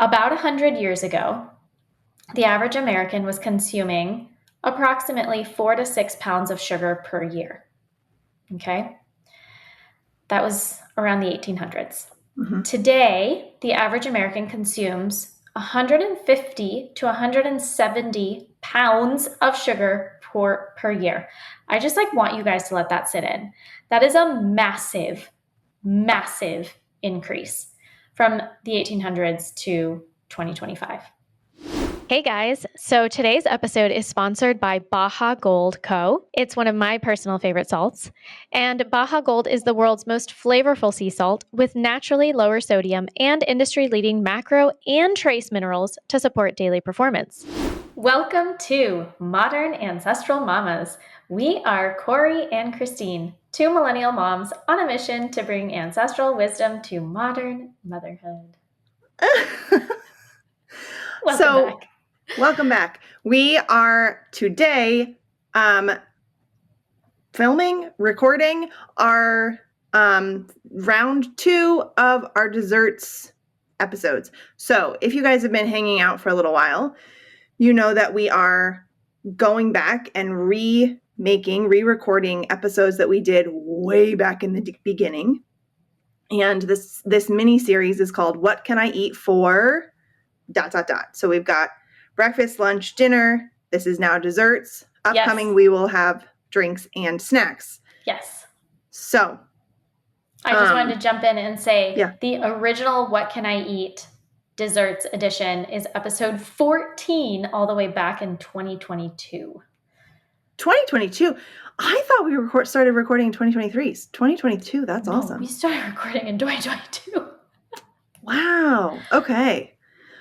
About 100 years ago, the average American was consuming approximately 4 to 6 pounds of sugar per year. Okay? That was around the 1800s. Mm-hmm. Today, the average American consumes 150 to 170 pounds of sugar per year. I just want you guys to let that sit in. That is a massive, massive increase from the 1800s to 2025. Hey guys, so today's episode is sponsored by Baja Gold Co. It's one of my personal favorite salts, and Baja Gold is the world's most flavorful sea salt with naturally lower sodium and industry-leading macro and trace minerals to support daily performance. Welcome to Modern Ancestral Mamas. We are Corey and Christine, two millennial moms on a mission to bring ancestral wisdom to modern motherhood. Welcome back. Welcome back. We are today recording our round 2 of our desserts episodes. So if you guys have been hanging out for a little while, you know that we are going back and re-recording episodes that we did way back in the beginning. And this mini series is called What Can I Eat for ... So we've got breakfast, lunch, dinner. This is now desserts. Upcoming, yes. We will have drinks and snacks. Yes. So I just wanted to jump in and say the original What Can I Eat desserts edition is episode 14 all the way back in 2022. 2022? I thought we started recording in 2023. 2022, that's awesome. We started recording in 2022. Wow. Okay.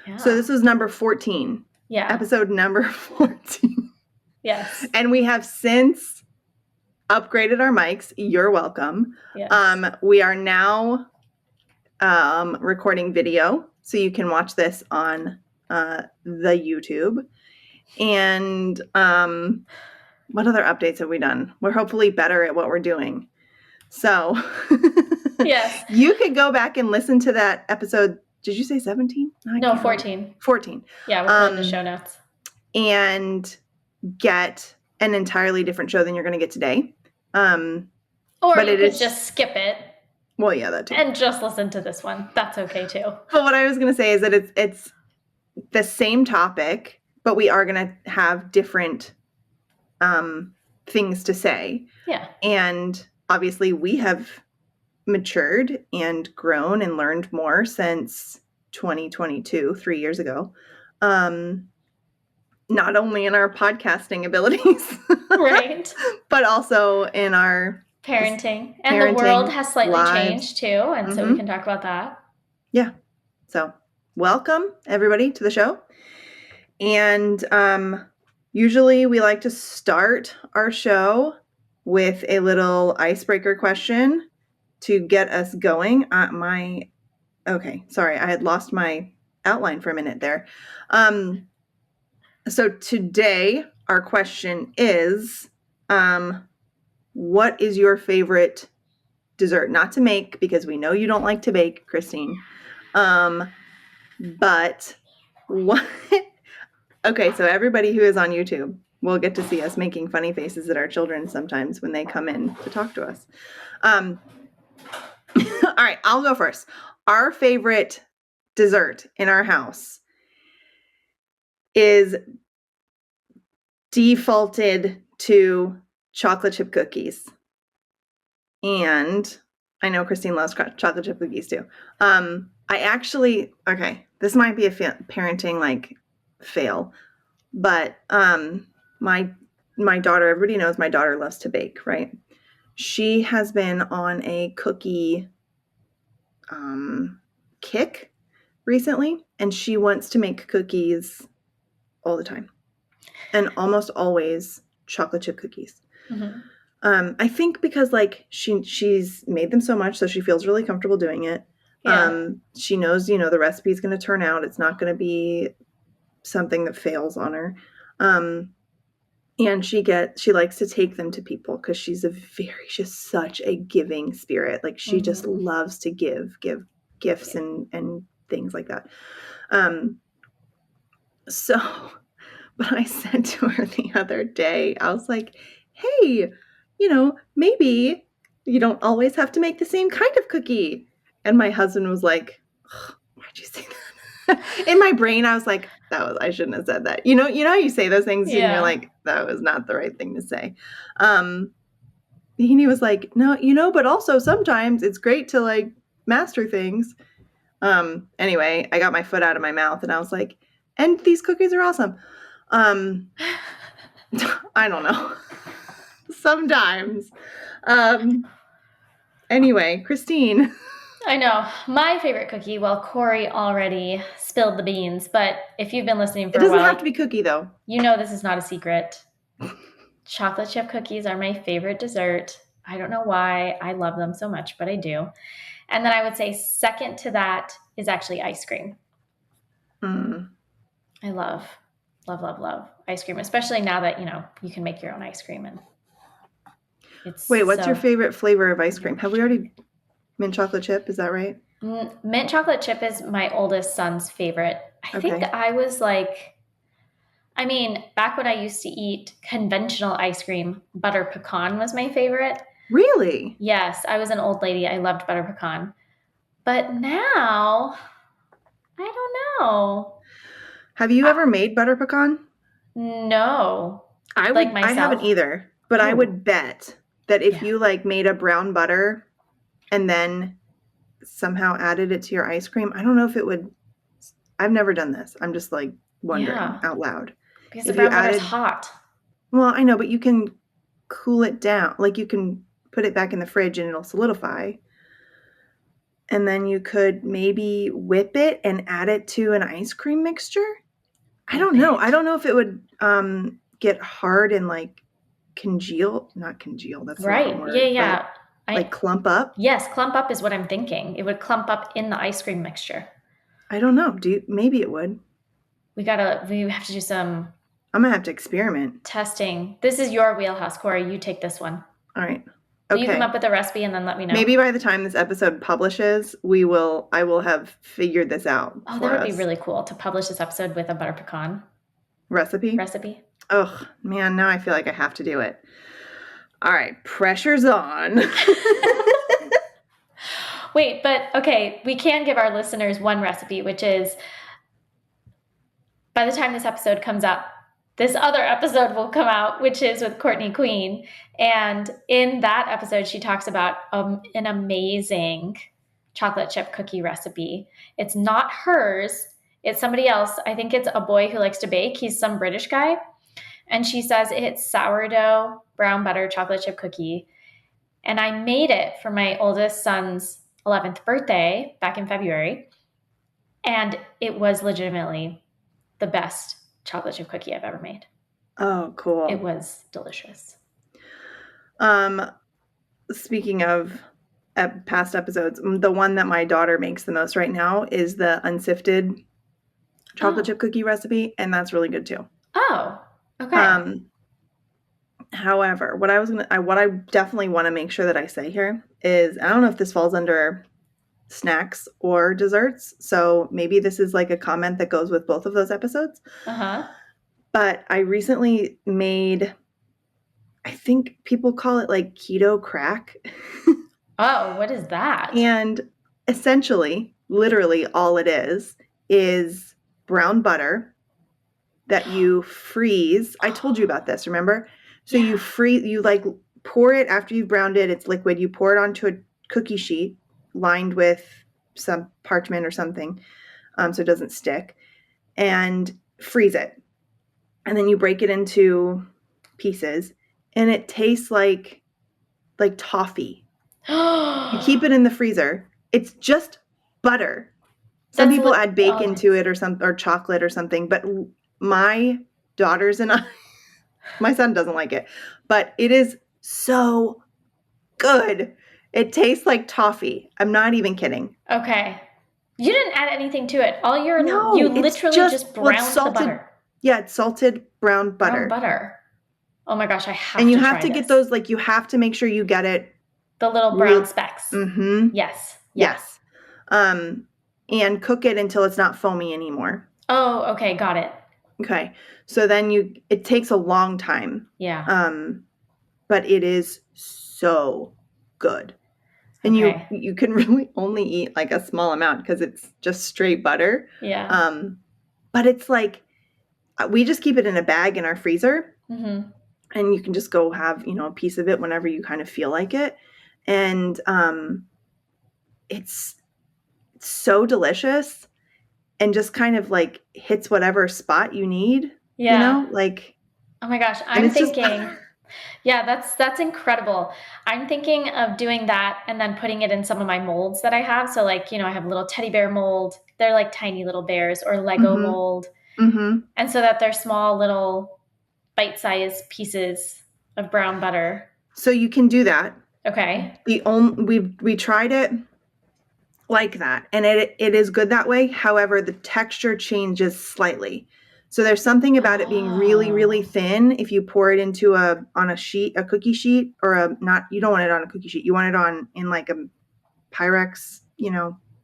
Yeah. So this was number 14. Yeah. Episode number 14. Yes. And we have since upgraded our mics. You're welcome. Yes. We are now recording video, so you can watch this on the YouTube. And what other updates have we done? We're hopefully better at what we're doing. So yes. You could go back and listen to that episode. Did you say 17? No, 14. 14. Yeah, we'll put in the show notes. And get an entirely different show than you're going to get today. Or you could just skip it. Well, yeah, that too. And just listen to this one. That's okay too. But what I was going to say is that it's the same topic, but we are going to have different things to say. Yeah. And obviously we have matured and grown and learned more since 2022, 3 years ago. Not only in our podcasting abilities, right, but also in our parenting. And the world has slightly changed too, and so we can talk about that. Yeah. So welcome everybody to the show. And usually we like to start our show with a little icebreaker question to get us going. Okay, sorry, I had lost my outline for a minute there. So today our question is, what is your favorite dessert? Not to make, because we know you don't like to bake, Christine. But what? Okay, so everybody who is on YouTube will get to see us making funny faces at our children sometimes when they come in to talk to us. All right, I'll go first. Our favorite dessert in our house is defaulted to chocolate chip cookies. And I know Christine loves chocolate chip cookies too. This might be a parenting fail, but my daughter, everybody knows my daughter loves to bake, right? She has been on a cookie kick recently, and she wants to make cookies all the time, and almost always chocolate chip cookies. Mm-hmm. I think because she's made them so much, so she feels really comfortable doing it. Yeah. She knows, the recipe is going to turn out. It's not going to be something that fails on her. And she likes to take them to people because she's just such a giving spirit. She just loves to give gifts and things like that. So, but I said to her the other day, I was like, hey, maybe you don't always have to make the same kind of cookie. And my husband was like, why'd you say that? In my brain, I was like, I shouldn't have said that. You know how you say those things and you're like, that was not the right thing to say. He was like, no, but also sometimes it's great to like master things. Anyway, I got my foot out of my mouth and I was like, and these cookies are awesome. I don't know. Sometimes. Anyway, Christine. I know. My favorite cookie, well, Corey already spilled the beans, but if you've been listening for a while. It doesn't have to be cookie, though. You know this is not a secret. Chocolate chip cookies are my favorite dessert. I don't know why I love them so much, but I do. And then I would say second to that is actually ice cream. I love ice cream, especially now that, you can make your own ice cream. And Wait, what's your favorite flavor of ice cream? Have we already... Mint chocolate chip, is that right? Mint chocolate chip is my oldest son's favorite. I think I was like, back when I used to eat conventional ice cream, butter pecan was my favorite. Really? Yes, I was an old lady. I loved butter pecan. But now, I don't know. Have you ever made butter pecan? No. I haven't either, but I would bet that if you like made a brown butter and then somehow added it to your ice cream, I don't know if it would. I've never done this. I'm just like wondering out loud. Because the brown butter is hot. Well, I know, but you can cool it down. Like you can put it back in the fridge and it'll solidify. And then you could maybe whip it and add it to an ice cream mixture. I don't know. I don't know if it would get hard and like congeal. Not congeal. That's the wrong word. Yeah. Like clump up? Yes, clump up is what I'm thinking. It would clump up in the ice cream mixture. I don't know. Maybe it would. We have to do some... I'm going to have to experiment. Testing. This is your wheelhouse, Corey. You take this one. All right. Okay. You come up with a recipe and then let me know. Maybe by the time this episode publishes, I will have figured this out. Oh, that would be really cool to publish this episode with a butter pecan recipe. Oh, man. Now I feel like I have to do it. All right, pressure's on. Wait, but okay, we can give our listeners one recipe, which is by the time this episode comes up, this other episode will come out, which is with Courtney Queen. And in that episode, she talks about an amazing chocolate chip cookie recipe. It's not hers. It's somebody else. I think it's a boy who likes to bake. He's some British guy. And she says it's sourdough, brown butter, chocolate chip cookie. And I made it for my oldest son's 11th birthday back in February. And it was legitimately the best chocolate chip cookie I've ever made. Oh, cool. It was delicious. Speaking of past episodes, the one that my daughter makes the most right now is the unsifted chocolate chip cookie recipe. And that's really good too. Oh, okay. However, what I definitely want to make sure that I say here is, I don't know if this falls under snacks or desserts, so maybe this is like a comment that goes with both of those episodes. But I recently made, I think people call it like keto crack. Oh, what is that? And essentially, literally all it is brown butter that you freeze. I told you about this, remember? So you like pour it after you've browned it. It's liquid. You pour it onto a cookie sheet lined with some parchment or something so it doesn't stick, and freeze it. And then you break it into pieces and it tastes like toffee. You keep it in the freezer. It's just butter. Some people add bacon to it or chocolate or something, but my daughters and I, my son doesn't like it, but it is so good. It tastes like toffee. I'm not even kidding. Okay. You didn't add anything to it. You literally just browned the butter. Yeah, it's salted brown butter. Brown butter. Oh my gosh, I have to try this. And you have to get those, like you have to make sure you get it. The little brown specks. Mm-hmm. Yes. Yes. and cook it until it's not foamy anymore. Oh, okay, got it. Okay. So then it takes a long time. Yeah. But it is so good. And Okay. you can really only eat like a small amount because it's just straight butter. Yeah. But it's like we just keep it in a bag in our freezer, Mm-hmm. and you can just go have, a piece of it whenever you kind of feel like it. And it's so delicious and just kind of like hits whatever spot you need, Yeah. like, Oh my gosh, and I'm it's just thinking, yeah, that's incredible. I'm thinking of doing that and then putting it in some of my molds that I have. So like, I have a little teddy bear mold. They're like tiny little bears, or Lego mm-hmm, mold. mm-hmm. And so that they're small little bite-sized pieces of brown butter. So you can do that. Okay. We tried it like that, and it is good that way. However, the texture changes slightly. So there's something about it being really, really Oh. thin. If you pour it into a cookie sheet, or you don't want it on a cookie sheet. You want it in like a Pyrex,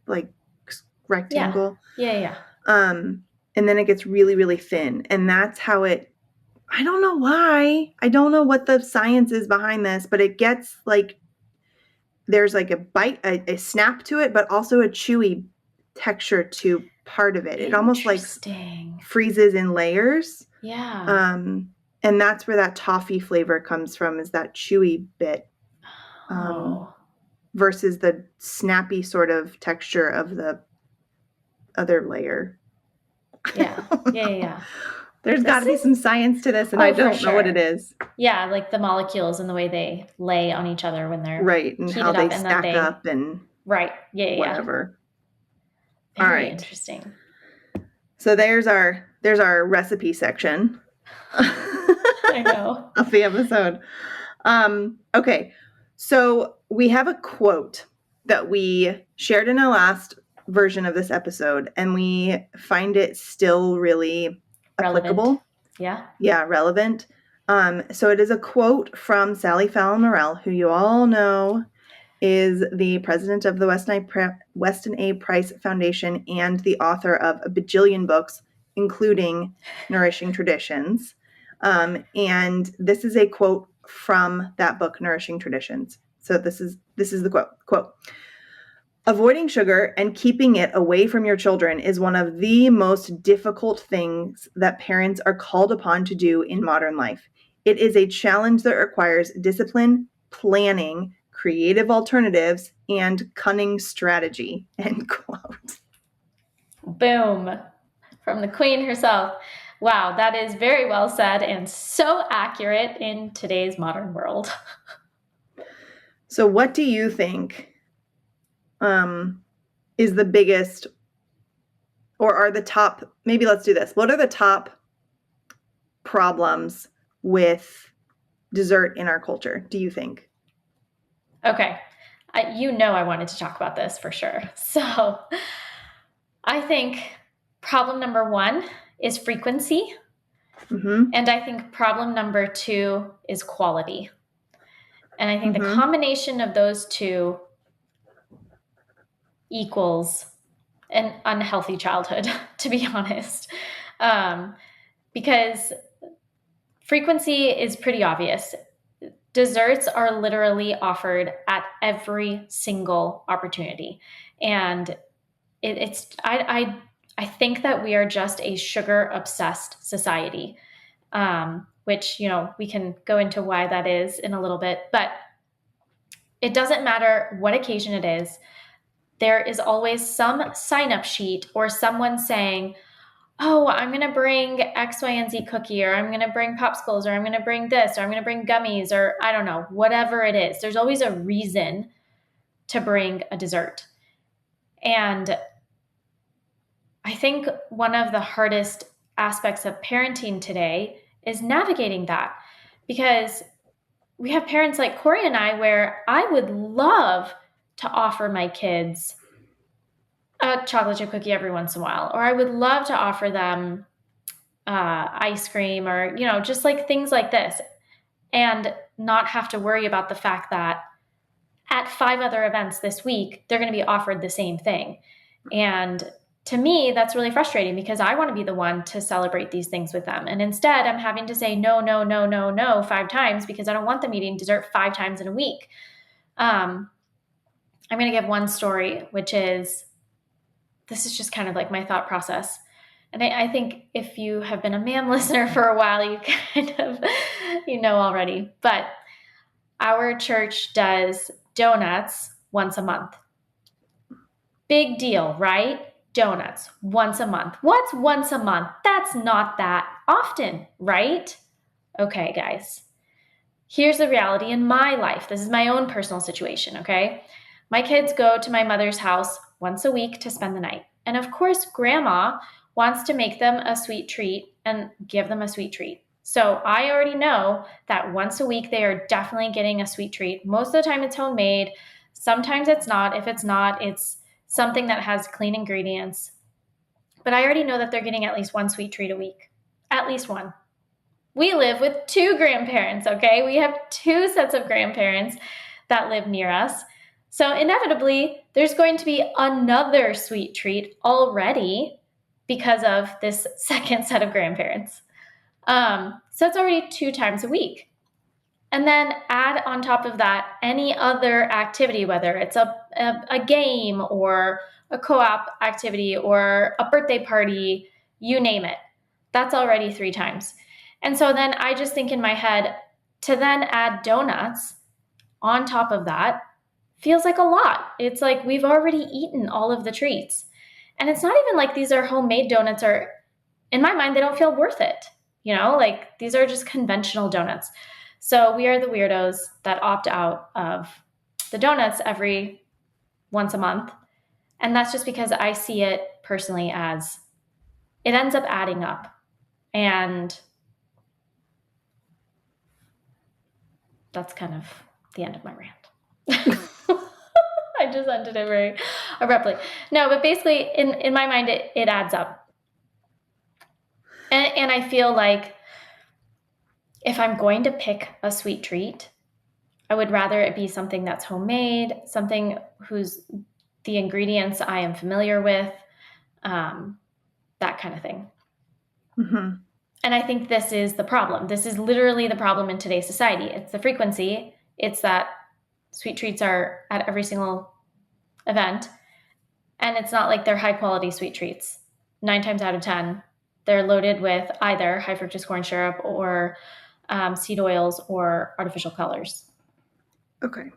like Yeah. rectangle. Yeah. And then it gets really, really thin, and that's how it. I don't know why. I don't know what the science is behind this, but it gets like there's like a bite, a snap to it, but also a chewy texture to part of it. It almost like Interesting. freezes in layers. Yeah. And that's where that toffee flavor comes from, is that chewy bit, Oh. versus the snappy sort of texture of the other layer. Yeah. Yeah. There's got This to be is, some science to this, and I oh, for don't know what it sure. is. Yeah, like the molecules and the way they lay on each other when they're Right, and how heated they up, and then stack they, up and right. Yeah. whatever. All Very right. interesting. So there's our recipe section. I know. Of the episode. Okay, so we have a quote that we shared in our last version of this episode, and we find it still really Relevant. applicable. Yeah. Yeah, relevant. So it is a quote from Sally Fallon Morell, who you all know is the president of the Weston A. Price Foundation and the author of a bajillion books, including Nourishing Traditions. And this is a quote from that book, Nourishing Traditions. So this is the quote. Avoiding sugar and keeping it away from your children is one of the most difficult things that parents are called upon to do in modern life. It is a challenge that requires discipline, planning, creative alternatives, and cunning strategy. End quote. Boom. From the queen herself. Wow, that is very well said and so accurate in today's modern world. So what do you think is the biggest, or are the top, maybe let's do this. What are the top problems with dessert in our culture, do you think? Okay. I wanted to talk about this for sure. So I think problem number one is frequency. Mm-hmm. And I think problem number two is quality. And I think the Mm-hmm. combination of those two equals an unhealthy childhood, to be honest. Because frequency is pretty obvious. Desserts are literally offered at every single opportunity. And I think that we are just a sugar obsessed society, which, we can go into why that is in a little bit, but it doesn't matter what occasion it is. There is always some sign up sheet or someone saying, oh, I'm going to bring X, Y, and Z cookie, or I'm going to bring popsicles, or I'm going to bring this, or I'm going to bring gummies, or I don't know, whatever it is. There's always a reason to bring a dessert. And I think one of the hardest aspects of parenting today is navigating that, because we have parents like Corey and I where I would love to offer my kids a chocolate chip cookie every once in a while, or I would love to offer them ice cream, or, just like things like this, and not have to worry about the fact that at 5 other events this week, they're going to be offered the same thing. And to me, that's really frustrating because I want to be the one to celebrate these things with them. And instead, I'm having to say no, no, no, no, no 5 times because I don't want them eating dessert 5 times in a week. I'm going to give one story, which is this is just kind of like my thought process. And I think if you have been a MAM listener for a while, you kind of, you know already. But our church does donuts once a month. Big deal, right? Donuts once a month. What's once a month? That's not that often, right? Okay, guys. Here's the reality in my life. This is my own personal situation, okay? My kids go to my mother's house once a week to spend the night. And of course, grandma wants to make them a sweet treat and give them a sweet treat. So I already know that once a week they are definitely getting a sweet treat. Most of the time it's homemade. Sometimes it's not. If it's not, it's something that has clean ingredients. But I already know that they're getting at least one sweet treat a week. At least one. We live with 2 grandparents, okay? We have 2 sets of grandparents that live near us. So inevitably, there's going to be another sweet treat already because of this second set of grandparents. So it's already 2 times a week. And then add on top of that any other activity, whether it's a game or a co-op activity or a birthday party, you name it. That's already 3 times. And so then I just think in my head, to then add donuts on top of that feels like a lot. It's like we've already eaten all of the treats. And it's not even like these are homemade donuts, or in my mind, they don't feel worth it. You know, like these are just conventional donuts. So we are the weirdos that opt out of the donuts every once a month. And that's just because I see it personally as it ends up adding up. And that's kind of the end of my rant. I just ended it very abruptly. No, but basically, in my mind, it adds up. And I feel like if I'm going to pick a sweet treat, I would rather it be something that's homemade, something whose the ingredients I am familiar with, that kind of thing. Mm-hmm. And I think this is the problem. This is literally the problem in today's society. It's the frequency. It's that sweet treats are at every single event. And it's not like they're high quality sweet treats. 9 times out of 10, they're loaded with either high fructose corn syrup or seed oils or artificial colors. Okay.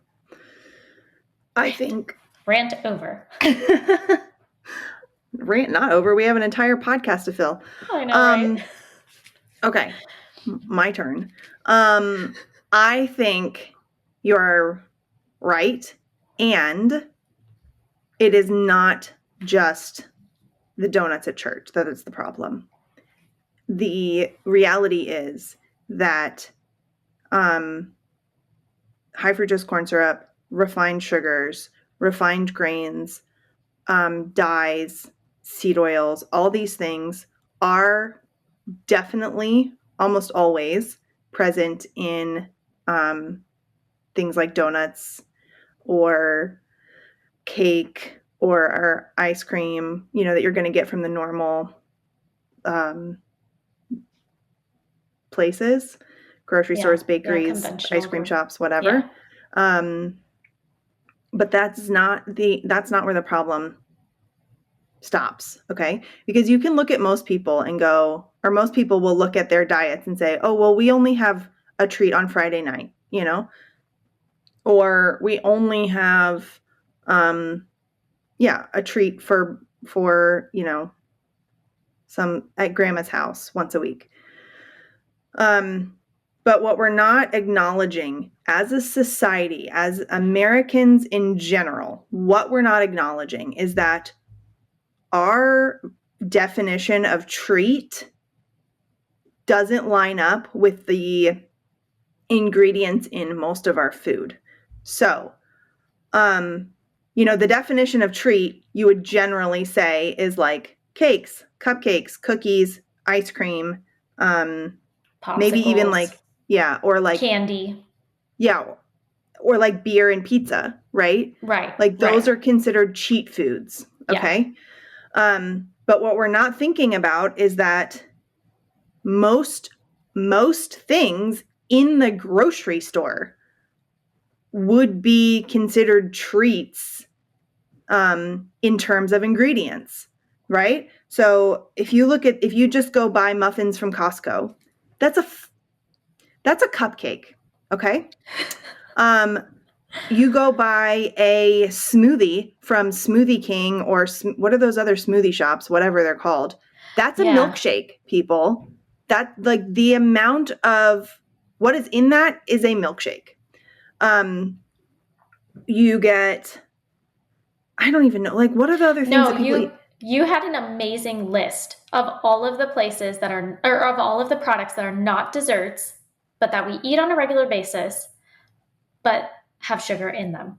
I think rant over. Rant not over. We have an entire podcast to fill. I know, right? Okay. My turn. I think you're right. And it is not just the donuts at church that is the problem. The reality is that high fructose corn syrup, refined sugars, refined grains, dyes, seed oils, all these things are definitely almost always present in things like donuts or cake or ice cream, you know, that you're going to get from the normal places, grocery stores, bakeries, ice cream shops, whatever. Yeah. But that's not where the problem stops, okay? Because you can look at most people and go, or most people will look at their diets and say, oh, well, we only have a treat on Friday night, you know? Or we only have, a treat for, you know, some at grandma's house once a week. But what we're not acknowledging as a society, as Americans in general, what we're not acknowledging is that our definition of treat doesn't line up with the ingredients in most of our food. So, you know, the definition of treat you would generally say is like cakes, cupcakes, cookies, ice cream, maybe even like, or like candy. Yeah. Or like beer and pizza, right? Right. Like those are considered cheat foods. Okay. But what we're not thinking about is that most things in the grocery store would be considered treats in terms of ingredients, right? So if you just go buy muffins from Costco, that's a cupcake, okay? You go buy a smoothie from Smoothie King or what are those other smoothie shops, whatever they're called. That's a milkshake, people. That like the amount of what is in that is a milkshake. You get, I don't even know, like what are the other things that people eat? You had an amazing list of all of the places that are, or of all of the products that are not desserts, but that we eat on a regular basis, but have sugar in them.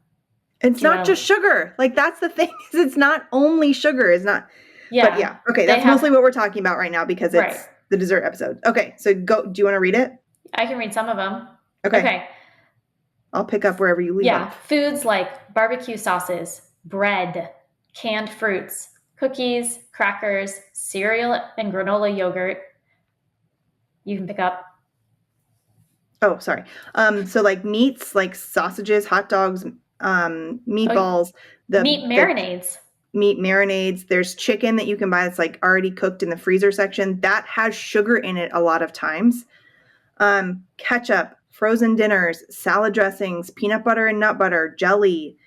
It's not just sugar. Like that's the thing, is it's not only sugar. It's not. Yeah. But yeah. Okay. That's mostly what we're talking about right now because it's right. the dessert episode. Okay. So go. Do you want to read it? I can read some of them. Okay. I'll pick up wherever you leave off. Foods like barbecue sauces, bread, canned fruits, cookies, crackers, cereal, and granola yogurt. You can pick up. Oh, sorry. So like meats, like sausages, hot dogs, meatballs, meat marinades. Meat marinades. There's chicken that you can buy that's like already cooked in the freezer section. That has sugar in it a lot of times. Ketchup, frozen dinners, salad dressings, peanut butter and nut butter, jelly,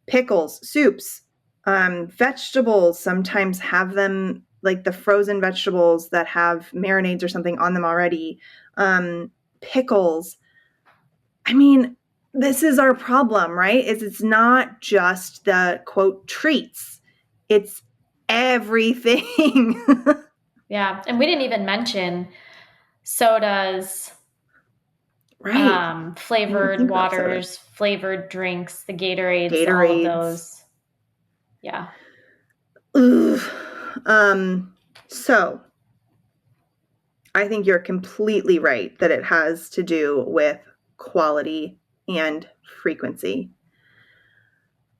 pickles, soups, vegetables sometimes have them, like the frozen vegetables that have marinades or something on them already. Pickles. I mean, this is our problem, right? It's not just the quote treats. It's everything. Yeah. And we didn't even mention sodas, right? Flavored waters, flavored drinks, the Gatorades, all of those. Yeah. Ooh. So I think you're completely right that it has to do with quality and frequency.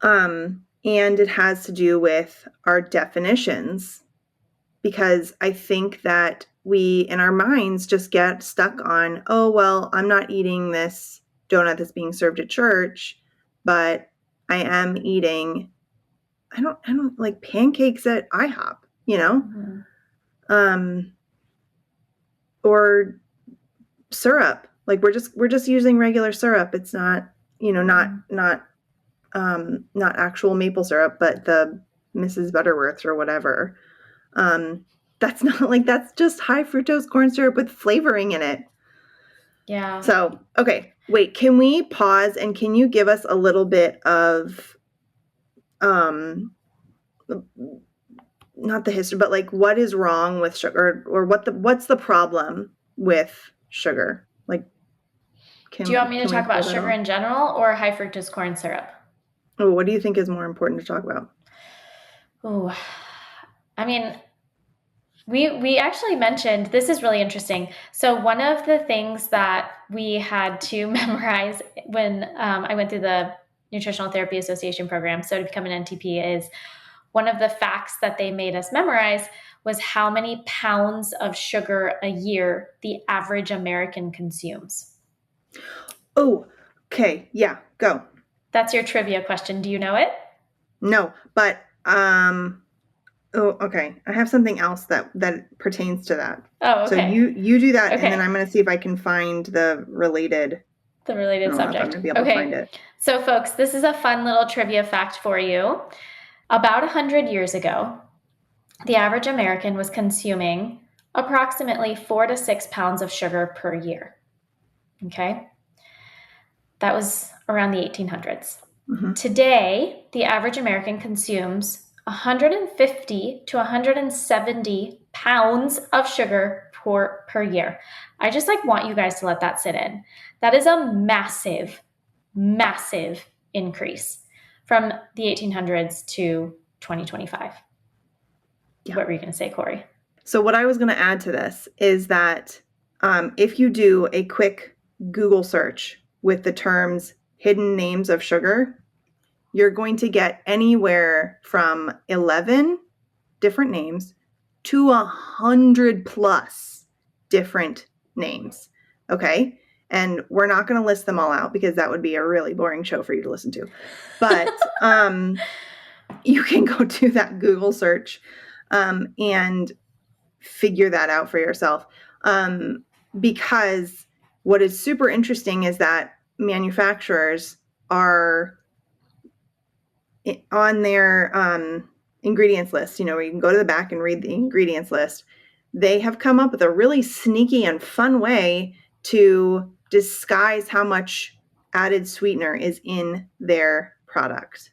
And it has to do with our definitions, because I think that we in our minds just get stuck on, oh, well, I'm not eating this donut that's being served at church, but I am eating, I don't like pancakes at IHOP, you know? Mm-hmm. Or syrup. Like we're just using regular syrup. It's not, not actual maple syrup, but the Mrs. Butterworth's or whatever. That's not like, that's just high fructose corn syrup with flavoring in it. Yeah. So, okay, wait, can we pause and can you give us a little bit of, not the history, but like what is wrong with sugar, or what's the problem with sugar? Like, do you want me to talk about sugar in general or high fructose corn syrup? Oh, what do you think is more important to talk about? Oh, I mean, we actually mentioned, this is really interesting. So one of the things that we had to memorize when I went through the Nutritional Therapy Association program, so to become an NTP, is one of the facts that they made us memorize was how many pounds of sugar a year the average American consumes. Oh, okay. Yeah, go. That's your trivia question. Do you know it? No, but oh, okay. I have something else that pertains to that. Oh, okay. So you do that, okay. And then I'm going to see if I can find the related subject. I don't know if I'm going to be able to find it. So, folks, this is a fun little trivia fact for you. About 100 years ago, the average American was consuming approximately 4 to 6 pounds of sugar per year. Okay? That was around the 1800s. Mm-hmm. Today, the average American consumes 150 to 170 pounds of sugar per year. I just want you guys to let that sit in. That is a massive, massive increase from the 1800s to 2025. Yeah. What were you going to say, Corey? So what I was going to add to this is that if you do a quick Google search with the terms hidden names of sugar, you're going to get anywhere from 11 different names to 100 plus different names. Okay. And we're not going to list them all out because that would be a really boring show for you to listen to. But you can go do that Google search and figure that out for yourself. Because what is super interesting is that manufacturers are on their ingredients list, where you can go to the back and read the ingredients list. They have come up with a really sneaky and fun way to disguise how much added sweetener is in their product.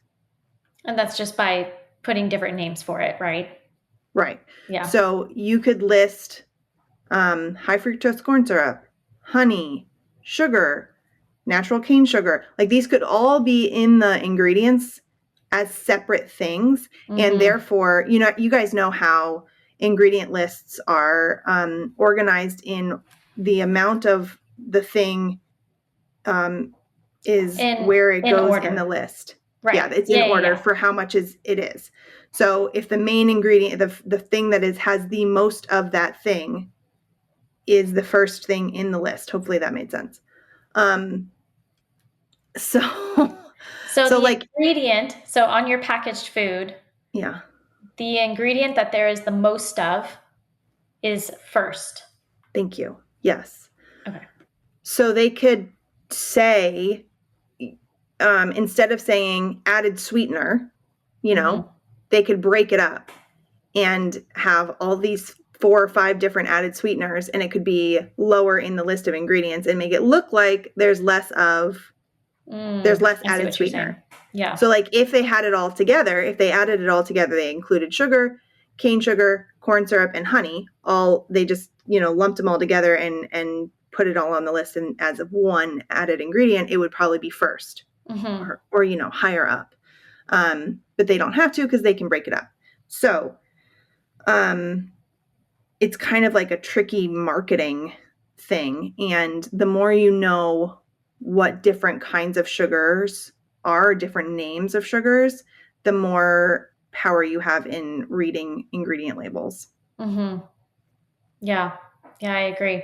And that's just by putting different names for it, right? Right. Yeah. So you could list high fructose corn syrup, honey, sugar, natural cane sugar. Like these could all be in the ingredients as separate things. Mm-hmm. And therefore, you guys know how ingredient lists are organized in the amount of the thing is where it goes order. In the list. Right. Yeah, it's in order for how much it is. So if the main ingredient, the thing that has the most of that thing is the first thing in the list. Hopefully that made sense. So the like ingredient, so on your packaged food, yeah, the ingredient that there is the most of is first. Thank you. Yes. Okay. So they could say, instead of saying added sweetener, mm-hmm. they could break it up and have all these 4 or 5 different added sweeteners, and it could be lower in the list of ingredients and make it look like there's less added sweetener. Yeah. So like if they had it all together, if they added it all together, they included sugar, cane sugar, corn syrup, and honey, they just, lumped them all together and put it all on the list. And as of one added ingredient, it would probably be first mm-hmm. or higher up. But they don't have to because they can break it up. So it's kind of like a tricky marketing thing. And the more you know what different kinds of sugars are, different names of sugars, the more power you have in reading ingredient labels. Mm-hmm. Yeah, I agree.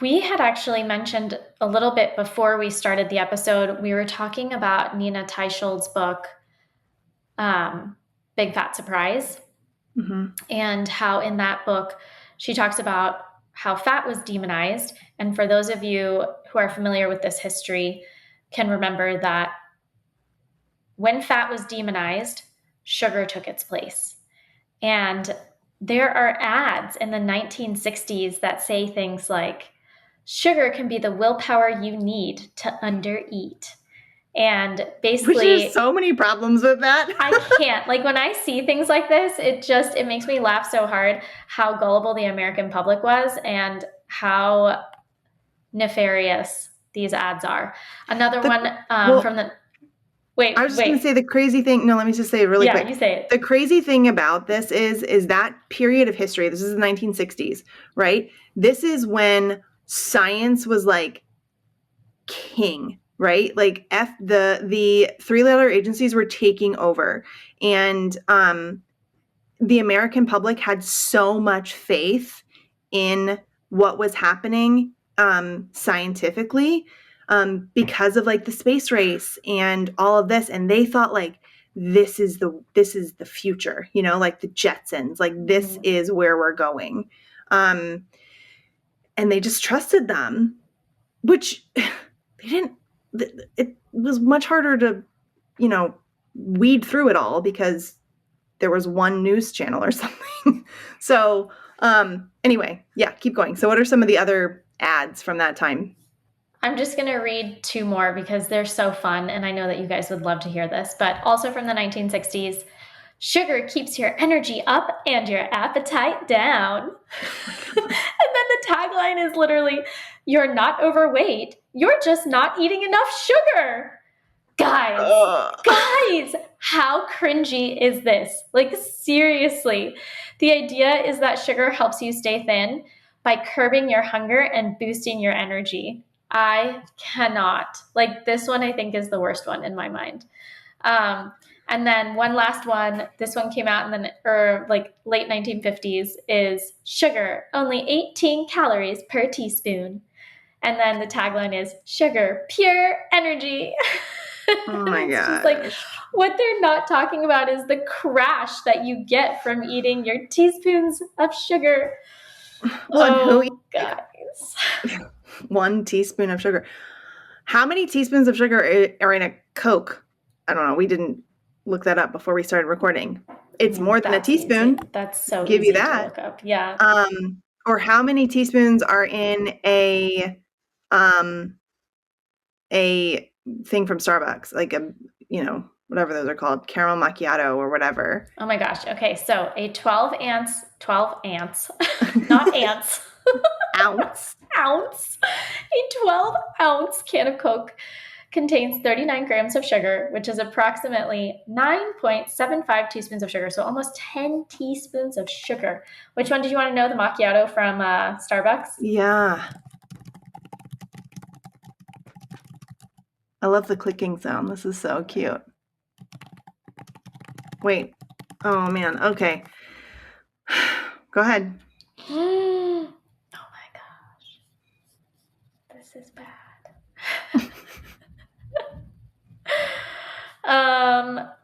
We had actually mentioned a little bit before we started the episode, we were talking about Nina Teicholz's book, Big Fat Surprise, mm-hmm. and how in that book she talks about how fat was demonized. And for those of you who are familiar with this history can remember that when fat was demonized, sugar took its place. And there are ads in the 1960s that say things like, sugar can be the willpower you need to undereat. And basically, which there's so many problems with that. I can't. Like when I see things like this, it makes me laugh so hard how gullible the American public was and how nefarious these ads are. Another one from the... Wait, I was just going to say the crazy thing. No, let me just say it really quick. Yeah, you say it. The crazy thing about this is that period of history. This is the 1960s, right? This is when science was like king, right? Like the 3-letter agencies were taking over, and the American public had so much faith in what was happening scientifically. Because of like the space race and all of this. And they thought like, this is the future, like the Jetsons, like this mm-hmm. is where we're going. And they just trusted them, which they didn't, it was much harder to, weed through it all because there was one news channel or something. So anyway, yeah, keep going. So what are some of the other ads from that time? I'm just going to read 2 more because they're so fun, and I know that you guys would love to hear this, but also from the 1960s, sugar keeps your energy up and your appetite down. And then the tagline is literally, you're not overweight, you're just not eating enough sugar. Guys, how cringy is this? Like, seriously. The idea is that sugar helps you stay thin by curbing your hunger and boosting your energy. I cannot. Like this one I think is the worst one in my mind. Um, and then one last one, this one came out in the like late 1950s, is sugar, only 18 calories per teaspoon. And then the tagline is sugar, pure energy. Oh And my it's just like gosh. what they're not talking about is the crash that you get from eating your teaspoons of sugar. Well, and who eats Oh, like guys. 1 teaspoon of sugar? How many teaspoons of sugar are in a Coke? I don't know. We didn't look that up before we started recording. It's more than a That's easy. teaspoon. That's so Give you easy to that. look up. Yeah. Or how many teaspoons are in a thing from Starbucks, like whatever those are called, caramel macchiato or whatever. Oh my gosh. Okay, so a 12 ants, not ants, Ounce. ounce. A 12-ounce can of Coke contains 39 grams of sugar, which is approximately 9.75 teaspoons of sugar. So almost 10 teaspoons of sugar. Which one did you want to know? The macchiato from Starbucks? Yeah. I love the clicking sound. This is so cute. Wait. Oh man. Okay. Go ahead. Oh my gosh. This is bad.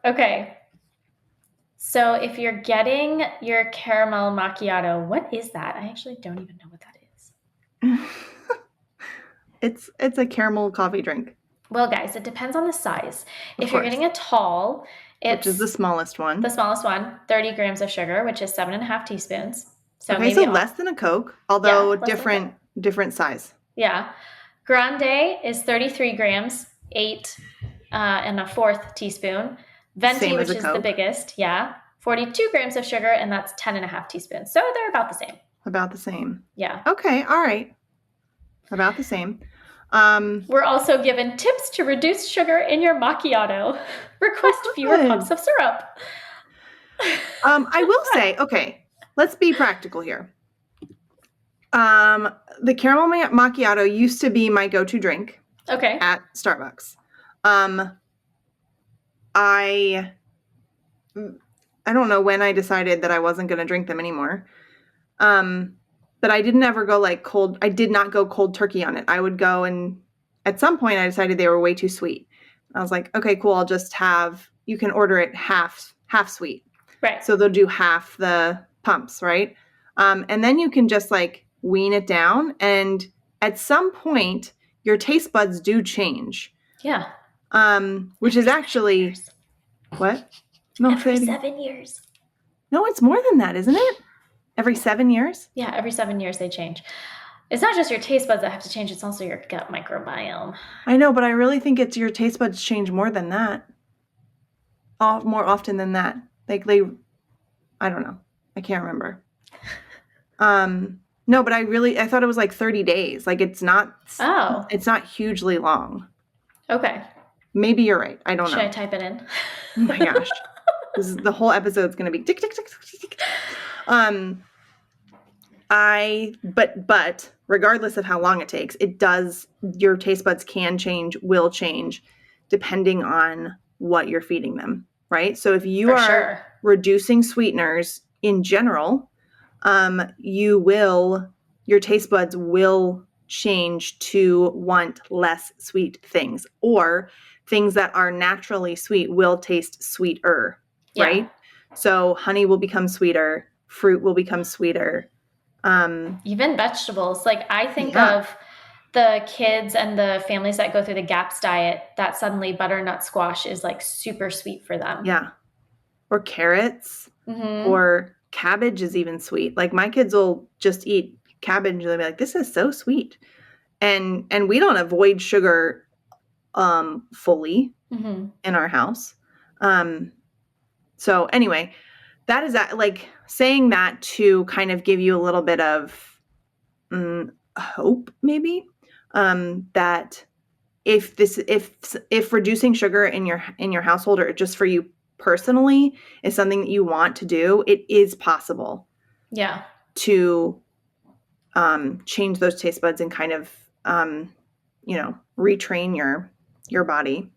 Okay. So if you're getting your caramel macchiato, what is that? I actually don't even know what that is. It's a caramel coffee drink. Well, guys, it depends on the size. Of If you're course. getting a tall, Which is the it's smallest one. the smallest one, 30 grams of sugar, which is 7.5 teaspoons. So okay, maybe so less than a Coke, although different size. Yeah. Grande is 33 grams, 8 1/4 teaspoon. Venti, Same as which a is the Coke. biggest, 42 grams of sugar, and that's 10.5 teaspoons. So they're about the same. About the same. Yeah. Okay, all right. About the same. We're also given tips to reduce sugar in your macchiato. Request fewer pumps of syrup. I will say, okay, let's be practical here. The caramel macchiato used to be my go-to drink. Okay. At Starbucks. I don't know when I decided that I wasn't going to drink them anymore. But I didn't ever go like cold. I did not go cold turkey on it. I would go, and at some point I decided they were way too sweet. I was like, okay, cool. I'll just you can order it half sweet. Right. So they'll do half the pumps, right? And then you can just like wean it down. And at some point, your taste buds do change. Yeah. Which is actually what? No, every 7 years. No, it's more than that, isn't it? Every 7 years? Yeah, every 7 years they change. It's not just your taste buds that have to change, it's also your gut microbiome. I know, but I really think it's your taste buds change more than that. More often than that. Like I don't know. I can't remember. No, but I thought it was like 30 days. Like it's not hugely long. Okay. Maybe you're right. I don't know. Should I type it in? Oh my gosh. The whole episode's going to be tick, tick, tick, tick, tick. But regardless of how long it takes, your taste buds will change depending on what you're feeding them, right? So if you are reducing sweeteners in general, your taste buds will change to want less sweet things, or things that are naturally sweet will taste sweeter, right? So honey will become sweeter, fruit will become sweeter. Even vegetables. Like I think of the kids and the families that go through the GAPS diet, that suddenly butternut squash is like super sweet for them. Yeah. Or carrots, or cabbage is even sweet. Like my kids will just eat cabbage and they'll be like, this is so sweet. And we don't avoid sugar fully in our house. So anyway, that is like saying that to kind of give you a little bit of hope, maybe, that if reducing sugar in your household, or just for you personally, is something that you want to do, it is possible. To change those taste buds and kind of retrain your body.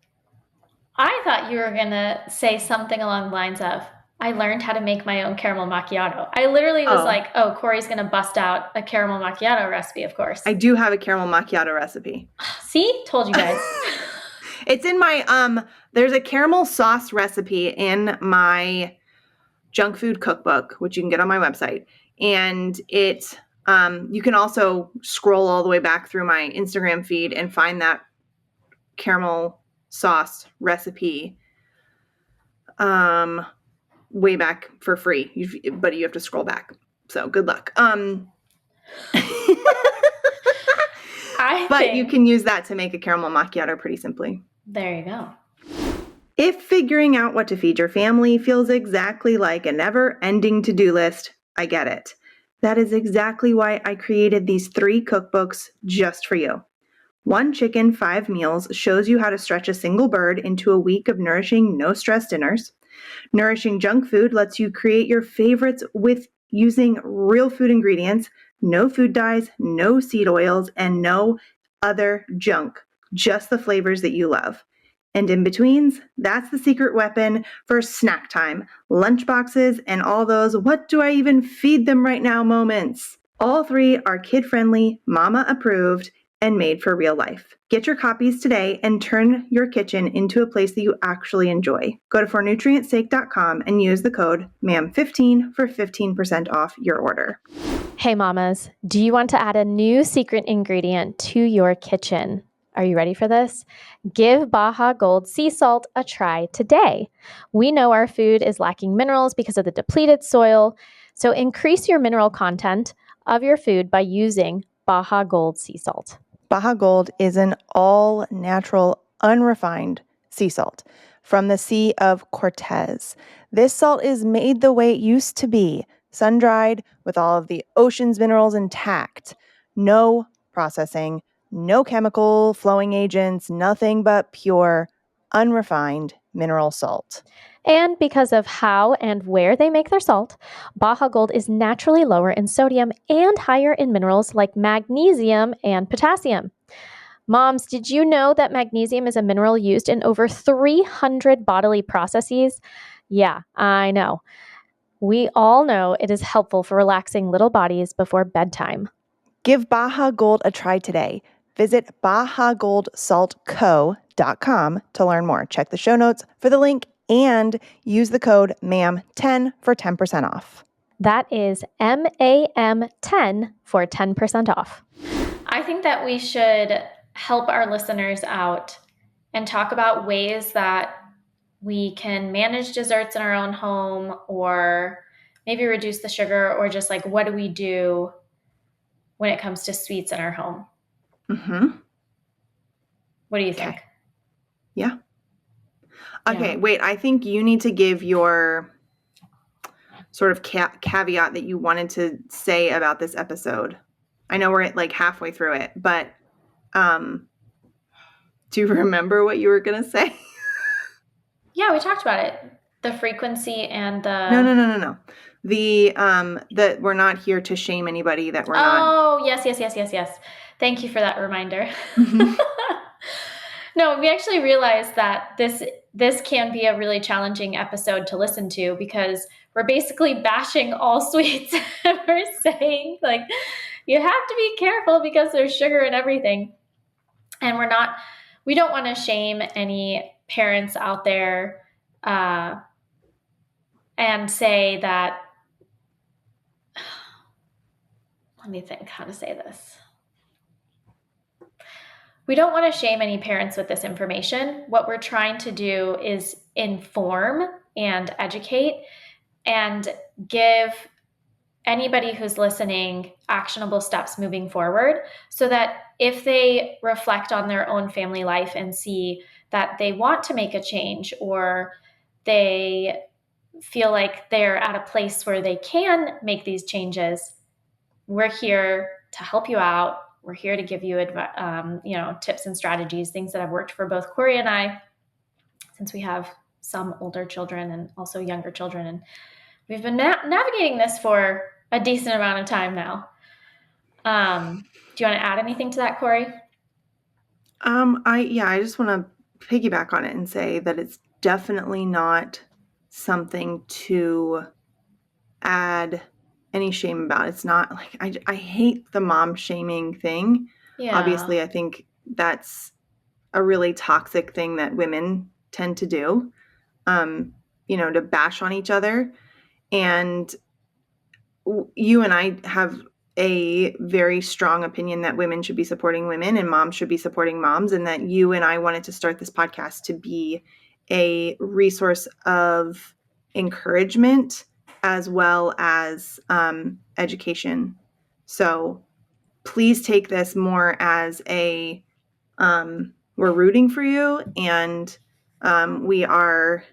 I thought you were going to say something along the lines of, I learned how to make my own caramel macchiato. I literally was like, oh, Corey's going to bust out a caramel macchiato recipe, of course. I do have a caramel macchiato recipe. See? Told you guys. It's in my, there's a caramel sauce recipe in my junk food cookbook, which you can get on my website. And you can also scroll all the way back through my Instagram feed and find that caramel sauce recipe way back for free, but you have to scroll back. So good luck. But you can use that to make a caramel macchiato pretty simply. There you go. If figuring out what to feed your family feels exactly like a never-ending to-do list, I get it. That is exactly why I created these 3 cookbooks just for you. 1 Chicken, 5 Meals shows you how to stretch a single bird into a week of nourishing, no-stress dinners. Nourishing Junk Food lets you create your favorites with using real food ingredients, no food dyes, no seed oils, and no other junk, just the flavors that you love. And in betweens, that's the secret weapon for snack time, lunch boxes, and all those what do I even feed them right now moments. All 3 are kid-friendly, mama approved, and made for real life. Get your copies today and turn your kitchen into a place that you actually enjoy. Go to fornutrientsake.com and use the code MAM15 for 15% off your order. Hey mamas, do you want to add a new secret ingredient to your kitchen? Are you ready for this? Give Baja Gold Sea Salt a try today. We know our food is lacking minerals because of the depleted soil, so increase your mineral content of your food by using Baja Gold Sea Salt. Baja Gold is an all-natural, unrefined sea salt from the Sea of Cortez. This salt is made the way it used to be, sun-dried with all of the ocean's minerals intact. No processing, no chemical flowing agents, nothing but pure, unrefined mineral salt. And because of how and where they make their salt, Baja Gold is naturally lower in sodium and higher in minerals like magnesium and potassium. Moms, did you know that magnesium is a mineral used in over 300 bodily processes? Yeah, I know. We all know it is helpful for relaxing little bodies before bedtime. Give Baja Gold a try today. Visit BajaGoldSaltCo.com to learn more. Check the show notes for the link and use the code MAM10 for 10% off. That is MAM10 for 10% off. I think that we should help our listeners out and talk about ways that we can manage desserts in our own home, or maybe reduce the sugar, or just like, what do we do when it comes to sweets in our home? Mm-hmm. What do you think? Yeah. Okay, wait, I think you need to give your sort of caveat that you wanted to say about this episode. I know we're at like halfway through it, but do you remember what you were going to say? Yeah, we talked about it. The frequency and the... No. That we're not here to shame anybody, that we're not... Oh, yes. Thank you for that reminder. Mm-hmm. No, we actually realized that this can be a really challenging episode to listen to, because we're basically bashing all sweets. And we're saying, like, you have to be careful because there's sugar in everything. And we don't want to shame any parents out there and say that, let me think how to say this. We don't want to shame any parents with this information. What we're trying to do is inform and educate and give anybody who's listening actionable steps moving forward, so that if they reflect on their own family life and see that they want to make a change, or they feel like they're at a place where they can make these changes, we're here to help you out. We're here to give you tips and strategies, things that have worked for both Corey and I, since we have some older children and also younger children. And we've been navigating this for a decent amount of time now. Do you want to add anything to that, Corey? I just want to piggyback on it and say that it's definitely not something to add any shame about. It's not like I hate the mom shaming thing. Yeah. Obviously, I think that's a really toxic thing that women tend to do, to bash on each other. And you and I have a very strong opinion that women should be supporting women and moms should be supporting moms, and that you and I wanted to start this podcast to be a resource of encouragement as well as education. So please take this more as we're rooting for you, and we are,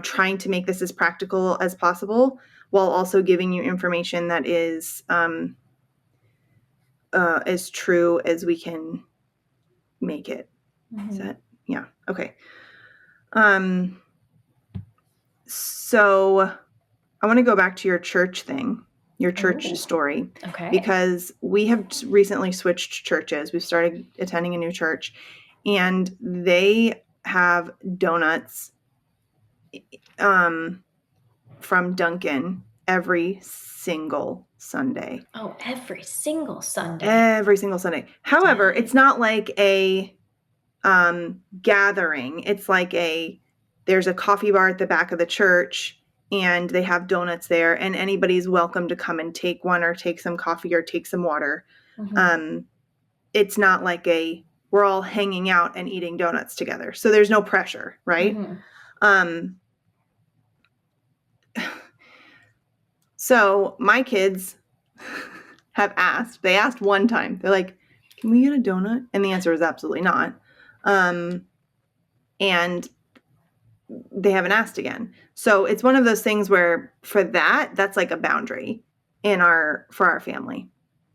trying to make this as practical as possible while also giving you information that is as true as we can make it. Mm-hmm. Is that, yeah, okay. So I want to go back to your church thing, your church story, Okay. because we have recently switched churches. We've started attending a new church, and they have donuts from Dunkin' every single Sunday. Oh, every single Sunday. Every single Sunday. However, it's not like a gathering. It's like there's a coffee bar at the back of the church, and they have donuts there, and anybody's welcome to come and take one or take some coffee or take some water. Mm-hmm. It's not like we're all hanging out and eating donuts together. So there's no pressure, right? Mm-hmm. So my kids have asked. They asked one time. They're like, "Can we get a donut?" And the answer is absolutely not. And they haven't asked again. So it's one of those things where that's like a boundary for our family,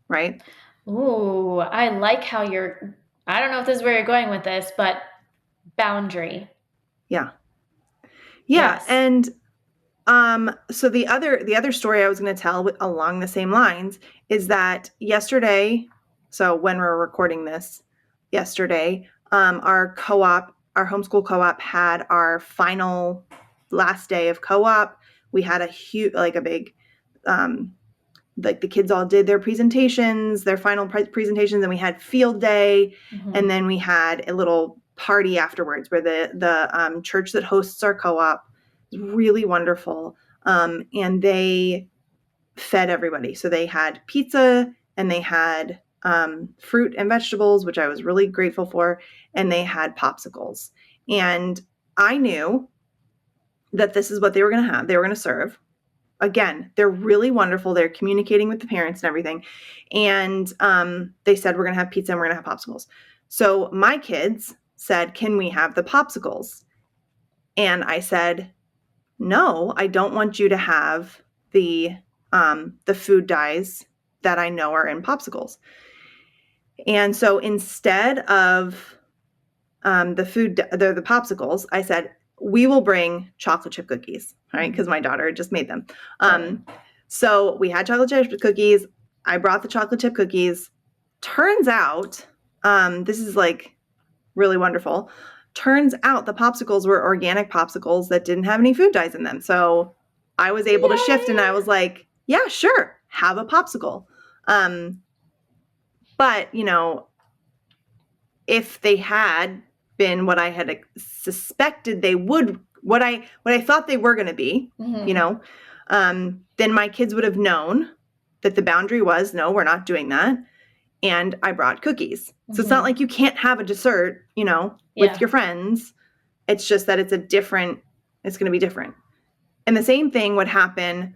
right? Ooh, I like how I don't know if this is where you're going with this, but boundary. Yeah. Yes. And so the other story I was going to tell along the same lines is that yesterday, so when we're recording this yesterday, our homeschool co-op had our final last day of co-op. We had a huge, like a big, like the kids all did their presentations, their final presentations, and we had field day. Mm-hmm. And then we had a little party afterwards where the church that hosts our co-op is really wonderful. And they fed everybody. So they had pizza, and they had fruit and vegetables, which I was really grateful for. And they had popsicles. And I knew that this is what they were going to have. They were going to serve. Again, they're really wonderful. They're communicating with the parents and everything. And they said, we're going to have pizza and we're going to have popsicles. So my kids said, can we have the popsicles? And I said, no, I don't want you to have the food dyes that I know are in popsicles. And so instead of the popsicles, I said, we will bring chocolate chip cookies, right? Because my daughter had just made them. So we had chocolate chip cookies. I brought the chocolate chip cookies. Turns out, this is like really wonderful. Turns out the popsicles were organic popsicles that didn't have any food dyes in them. So I was able to shift, and I was like, yeah, sure, have a popsicle. But, if they had been what I had suspected they would, what I thought they were going to be, Mm-hmm. Then my kids would have known that the boundary was, no, we're not doing that. And I brought cookies. So it's not like you can't have a dessert, with your friends. It's just that it's going to be different. And the same thing would happen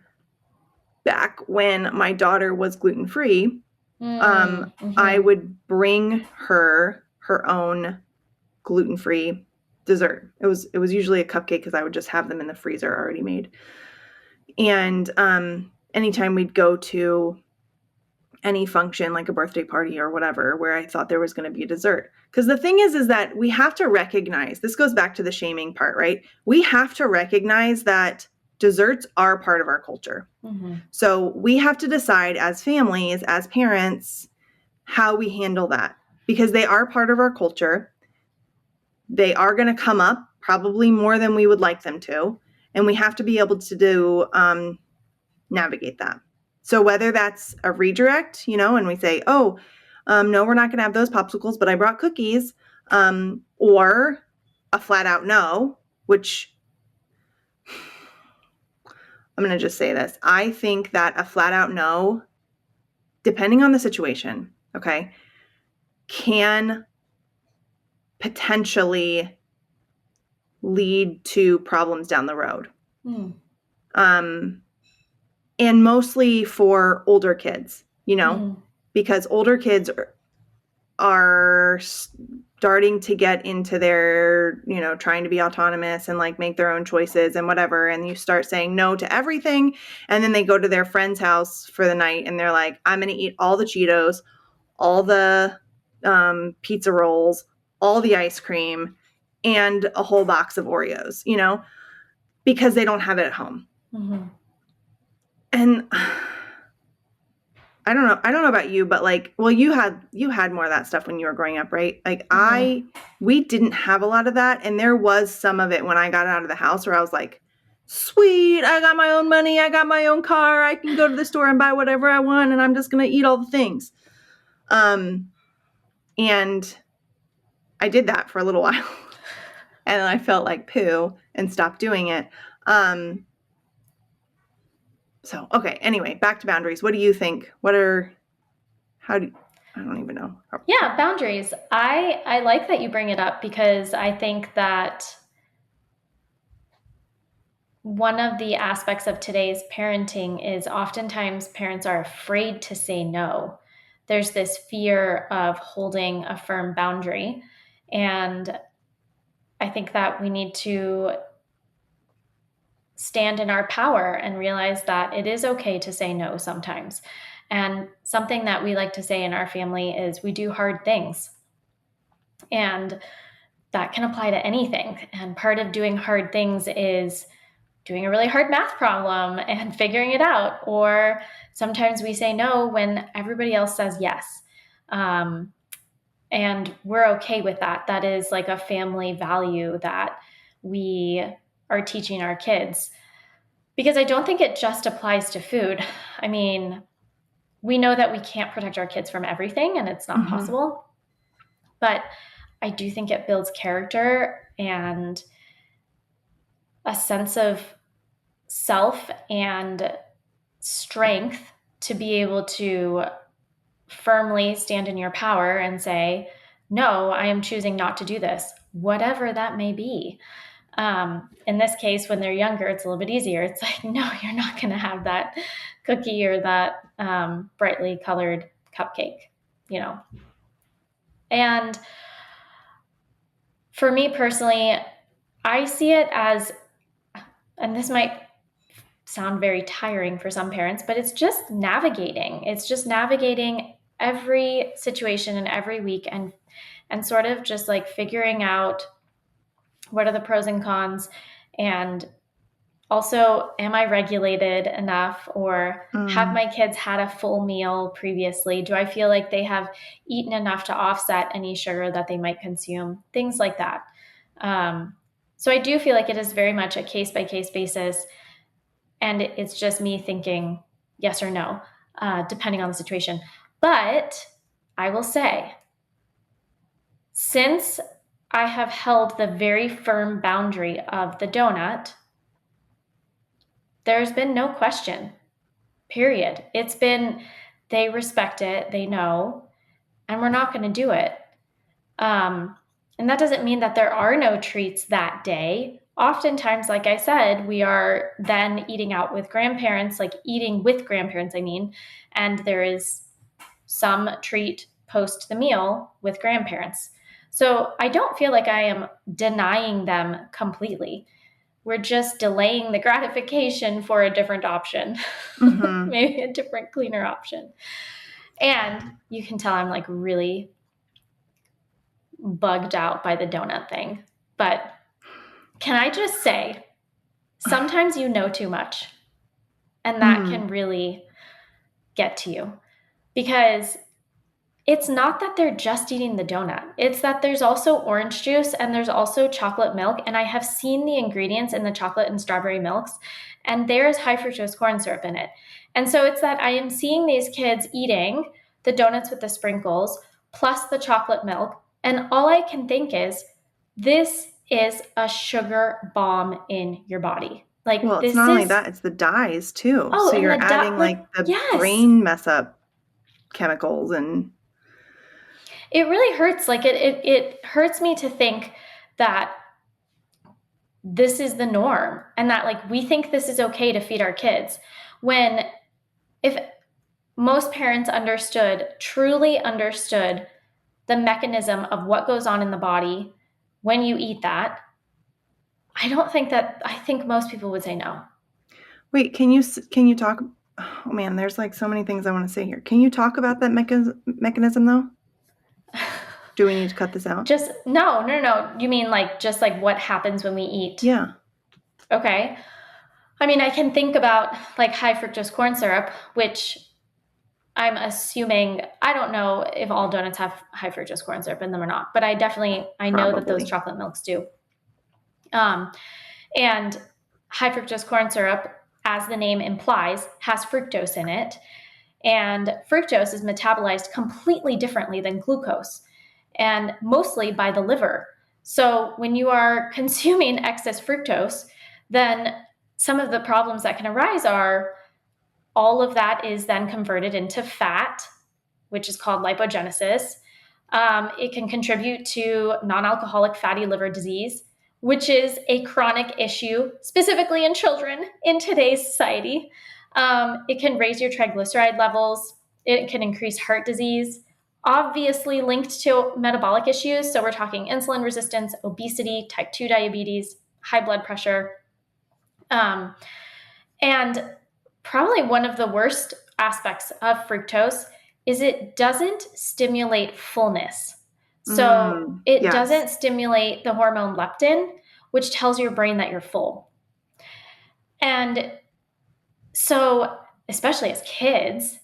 back when my daughter was gluten-free. I would bring her own gluten-free dessert. It was usually a cupcake because I would just have them in the freezer already made. And anytime we'd go to any function, like a birthday party or whatever, where I thought there was going to be a dessert. Because the thing is that we have to recognize, this goes back to the shaming part, right? We have to recognize that desserts are part of our culture. Mm-hmm. So we have to decide as families, as parents, how we handle that, because they are part of our culture. they are going to come up probably more than we would like them to. And we have to be able to navigate that. So whether that's a redirect, and we say, no, we're not going to have those popsicles, but I brought cookies, or a flat out no, which I'm going to just say this. I think that a flat out no, depending on the situation, okay, can potentially lead to problems down the road. And mostly for older kids, because older kids are starting to get into their, trying to be autonomous and like make their own choices and whatever. And you start saying no to everything. And then they go to their friend's house for the night and they're like, I'm going to eat all the Cheetos, all the pizza rolls, all the ice cream, and a whole box of Oreos, because they don't have it at home. And I don't know about you, but like, well, you had more of that stuff when you were growing up, right? Like we didn't have a lot of that. And there was some of it when I got out of the house where I was like, sweet, I got my own money. I got my own car. I can go to the store and buy whatever I want. And I'm just going to eat all the things. And I did that for a little while and I felt like poo and stopped doing it. So, okay. Anyway, back to boundaries. What do you think? I don't even know. Yeah, boundaries. I like that you bring it up because I think that one of the aspects of today's parenting is oftentimes parents are afraid to say no. There's this fear of holding a firm boundary. And I think that we need to stand in our power and realize that it is okay to say no sometimes. And something that we like to say in our family is we do hard things. And that can apply to anything. And part of doing hard things is doing a really hard math problem and figuring it out. Or sometimes we say no when everybody else says yes. And we're okay with that. That is like a family value that we are teaching our kids. Because I don't think it just applies to food. I mean, we know that we can't protect our kids from everything and it's not possible. But I do think it builds character and a sense of self and strength to be able to firmly stand in your power and say, no, I am choosing not to do this, whatever that may be. In this case, when they're younger, it's a little bit easier. It's like, no, you're not going to have that cookie or that brightly colored cupcake, And for me personally, I see it as, and this might sound very tiring for some parents, but it's just navigating. It's just navigating every situation and every week and sort of just like figuring out what are the pros and cons, and also, am I regulated enough, or have my kids had a full meal previously? Do I feel like they have eaten enough to offset any sugar that they might consume? Things like that. So I do feel like it is very much a case-by-case basis, and it's just me thinking yes or no, depending on the situation. But I will say, since I have held the very firm boundary of the donut, there's been no question, period. It's been, they respect it, they know, and we're not going to do it. And that doesn't mean that there are no treats that day. Oftentimes, like I said, we are then eating out with grandparents, like eating with grandparents, and there is some treat post the meal with grandparents. So I don't feel like I am denying them completely. We're just delaying the gratification for a different option, maybe a different, cleaner option. And you can tell I'm like really bugged out by the donut thing. But can I just say, sometimes you know too much, and that can really get to you. Because it's not that they're just eating the donut. It's that there's also orange juice and there's also chocolate milk. And I have seen the ingredients in the chocolate and strawberry milks, and there's high fructose corn syrup in it. And so it's that I am seeing these kids eating the donuts with the sprinkles plus the chocolate milk. And all I can think is, this is a sugar bomb in your body. Like, Well, it's this not only is, that, it's the dyes too. oh, So and you're the adding like, like the yes, brain mess up chemicals and it really hurts. Like, it hurts me to think that this is the norm and that, like, we think this is okay to feed our kids, when if most parents truly understood the mechanism of what goes on in the body when you eat that, I think most people would say no. wait, can you talk? Oh man, there's like so many things I want to say here. Can you talk about that mechanism though? Do we need to cut this out? Just no. You mean like just like what happens when we eat? Yeah. Okay. I mean, I can think about like high fructose corn syrup, which I'm assuming, I don't know if all donuts have high fructose corn syrup in them or not, but I know that those Probably. chocolate milks do. And high fructose corn syrup, as the name implies, has fructose in it. And fructose is metabolized completely differently than glucose, and mostly by the liver. So when you are consuming excess fructose, then some of the problems that can arise are all of that is then converted into fat, which is called lipogenesis. It can contribute to non-alcoholic fatty liver disease, which is a chronic issue, specifically in children in today's society. It can raise your triglyceride levels. It can increase heart disease, obviously linked to metabolic issues. So we're talking insulin resistance, obesity, type 2 diabetes, high blood pressure. And probably one of the worst aspects of fructose is it doesn't stimulate fullness. So it Yes. doesn't stimulate the hormone leptin, which tells your brain that you're full. And so, especially as kids,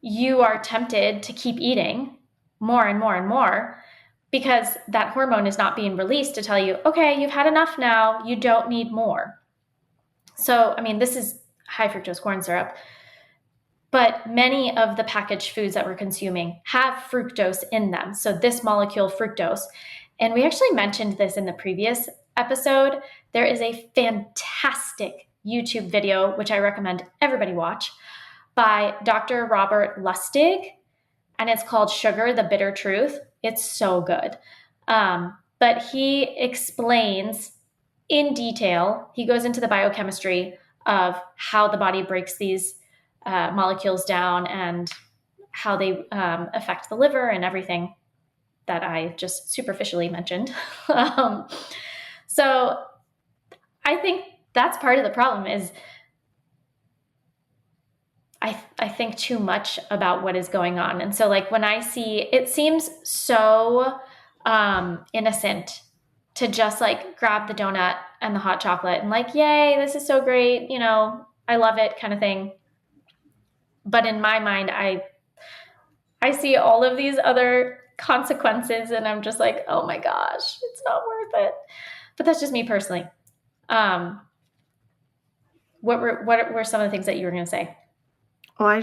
you are tempted to keep eating more and more and more because that hormone is not being released to tell you, okay, you've had enough now, you don't need more. So, I mean, this is high fructose corn syrup, but many of the packaged foods that we're consuming have fructose in them. So this molecule, fructose, and we actually mentioned this in the previous episode. There is a fantastic YouTube video, which I recommend everybody watch, by Dr. Robert Lustig, and it's called Sugar, the Bitter Truth. It's so good. But he explains in detail, he goes into the biochemistry of how the body breaks these molecules down and how they affect the liver and everything that I just superficially mentioned. So I think that's part of the problem is I think too much about what is going on. And so like when I see, it seems so innocent to just like grab the donut and the hot chocolate and like, yay, this is so great, you know, I love it kind of thing. But in my mind, I see all of these other consequences and I'm just like, oh my gosh, it's not worth it. But that's just me personally. What were some of the things that you were going to say? Oh,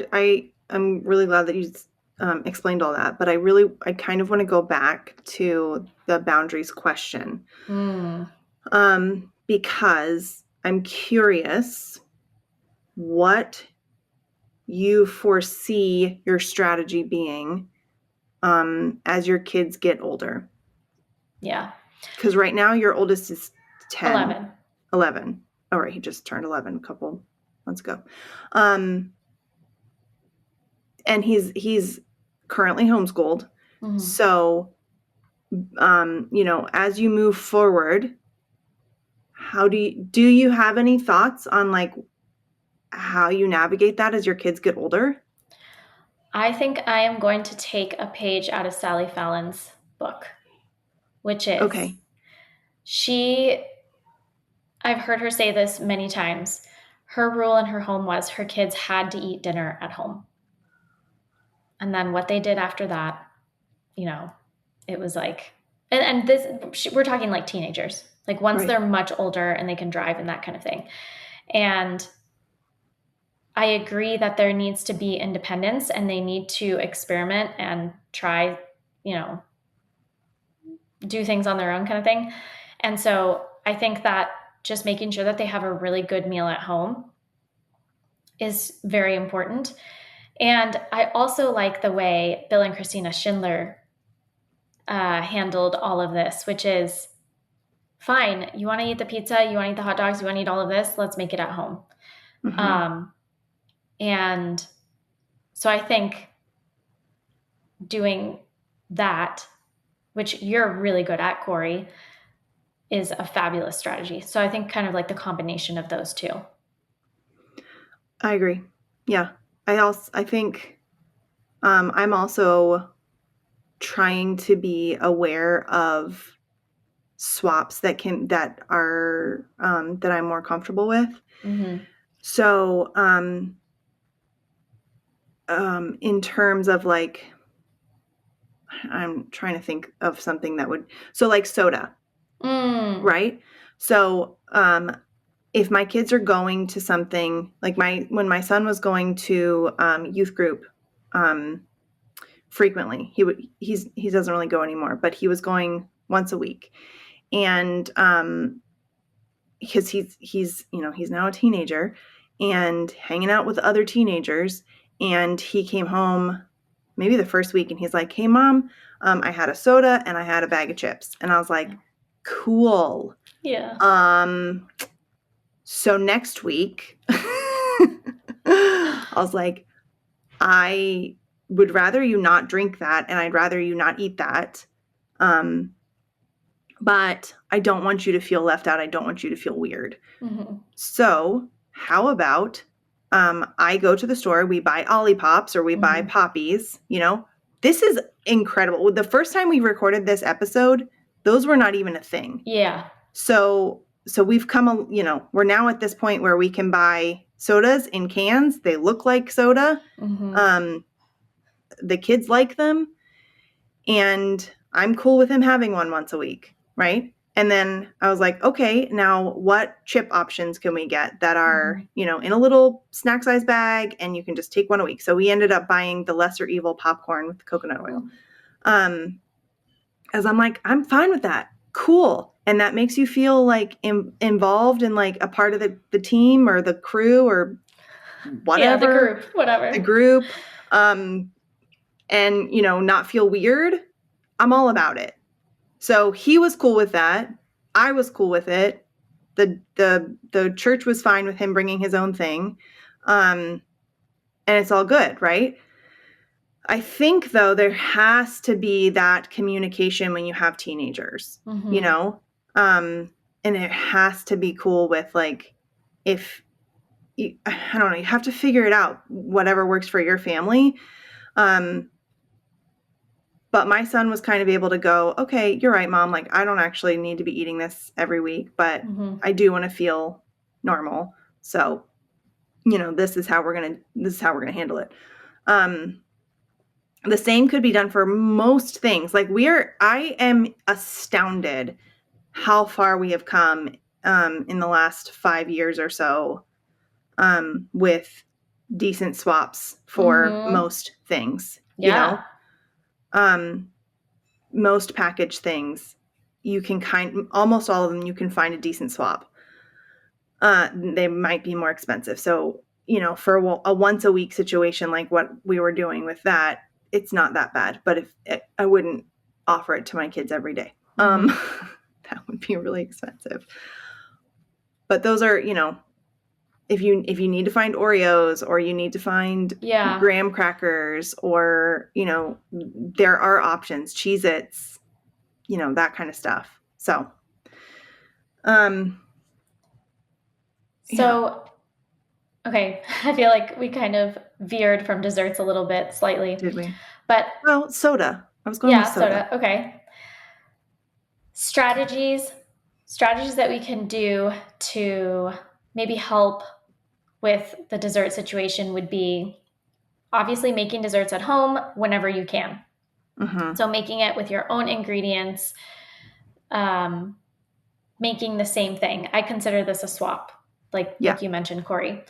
I'm really glad that you explained all that, but I kind of want to go back to the boundaries question. Because I'm curious what you foresee your strategy being as your kids get older. Yeah. Because right now your oldest is 10. 11. All right, he just turned 11 a couple months ago. And he's currently homeschooled. Mm-hmm. So, you know, as you move forward, how do you have any thoughts on like how you navigate that as your kids get older? I think I am going to take a page out of Sally Fallon's book, which is okay. I've heard her say this many times. Her rule in her home was her kids had to eat dinner at home. And then what they did after that, you know, it was like, and this, we're talking like teenagers, like once Right. they're much older and they can drive and that kind of thing. And I agree that there needs to be independence and they need to experiment and try, you know, do things on their own kind of thing. And so I think that just making sure that they have a really good meal at home is very important. And I also like the way Bill and Christina Schindler handled all of this, which is fine. You want to eat the pizza, you want to eat the hot dogs, you want to eat all of this, let's make it at home. Mm-hmm. And so I think doing that, which you're really good at, Corey, is a fabulous strategy. So I think kind of like the combination of those two. I agree. Yeah. I think I'm also trying to be aware of swaps that I'm more comfortable with. Mm-hmm. So in terms of like, I'm trying to think of something that would, so like soda, right? So if my kids are going to something like when my son was going to youth group frequently, he doesn't really go anymore, but he was going once a week. And because he's now a teenager and hanging out with other teenagers, and he came home maybe the first week and he's like, "Hey mom, I had a soda and I had a bag of chips." And I was like, "Cool." Yeah. So next week I was like, "I would rather you not drink that and I'd rather you not eat that. But I don't want you to feel left out. I don't want you to feel weird." Mm-hmm. So how about I go to the store, we buy Ollipops or we buy Poppies, This is incredible. The first time we recorded this episode, those were not even a thing. Yeah. So we've come, we're now at this point where we can buy sodas in cans. They look like soda. Mm-hmm. The kids like them. And I'm cool with him having one once a week, right? And then I was like, okay, now what chip options can we get that are, in a little snack size bag and you can just take one a week? So we ended up buying the lesser evil popcorn with coconut oil. As I'm like, I'm fine with that. Cool. And that makes you feel like involved in like a part of the team or the crew or whatever. Yeah, the group, whatever. The group. And, not feel weird. I'm all about it. So he was cool with that. I was cool with it. The church was fine with him bringing his own thing. And it's all good, right? I think, though, there has to be that communication when you have teenagers, and it has to be cool with, like, if you, I don't know, you have to figure it out, whatever works for your family. But my son was kind of able to go, okay, you're right, mom. Like, I don't actually need to be eating this every week, but I do want to feel normal. So, this is how we're gonna handle it. The same could be done for most things. Like I am astounded how far we have come in the last 5 years or so with decent swaps for most things. Yeah. Most packaged things, you can almost all of them, you can find a decent swap. They might be more expensive. So, for a once a week situation, like what we were doing with that, it's not that bad, but I wouldn't offer it to my kids every day. That would be really expensive. But those are, if you need to find Oreos or you need to find graham crackers or, there are options, Cheez-Its, that kind of stuff. So, okay, I feel like we kind of veered from desserts a little bit slightly. Did we? But soda. I was going with soda. Okay. Strategies that we can do to maybe help with the dessert situation would be obviously making desserts at home whenever you can. Mm-hmm. So making it with your own ingredients, making the same thing. I consider this a swap, like you mentioned, Corey.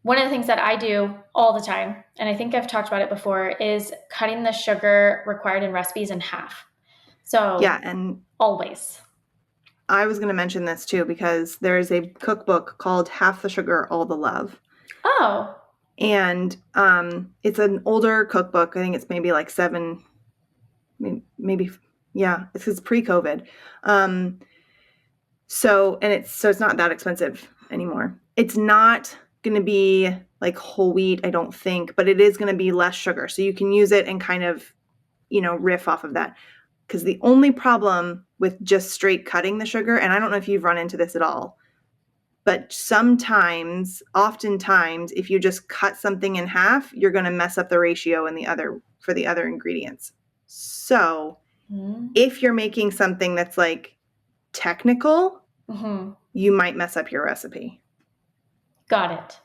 One of the things that I do all the time, and I think I've talked about it before, is cutting the sugar required in recipes in half. So Yeah, and always. I was going to mention this too because there's a cookbook called Half the Sugar, All the Love. Oh. And it's an older cookbook. I think it's maybe like it's pre-COVID. So it's not that expensive anymore. It's not going to be like whole wheat, I don't think, but it is going to be less sugar. So you can use it and kind of, riff off of that. Because the only problem with just straight cutting the sugar, and I don't know if you've run into this at all, but oftentimes, if you just cut something in half, you're going to mess up the ratio for the other ingredients. So if you're making something that's like technical, you might mess up your recipe. Got it.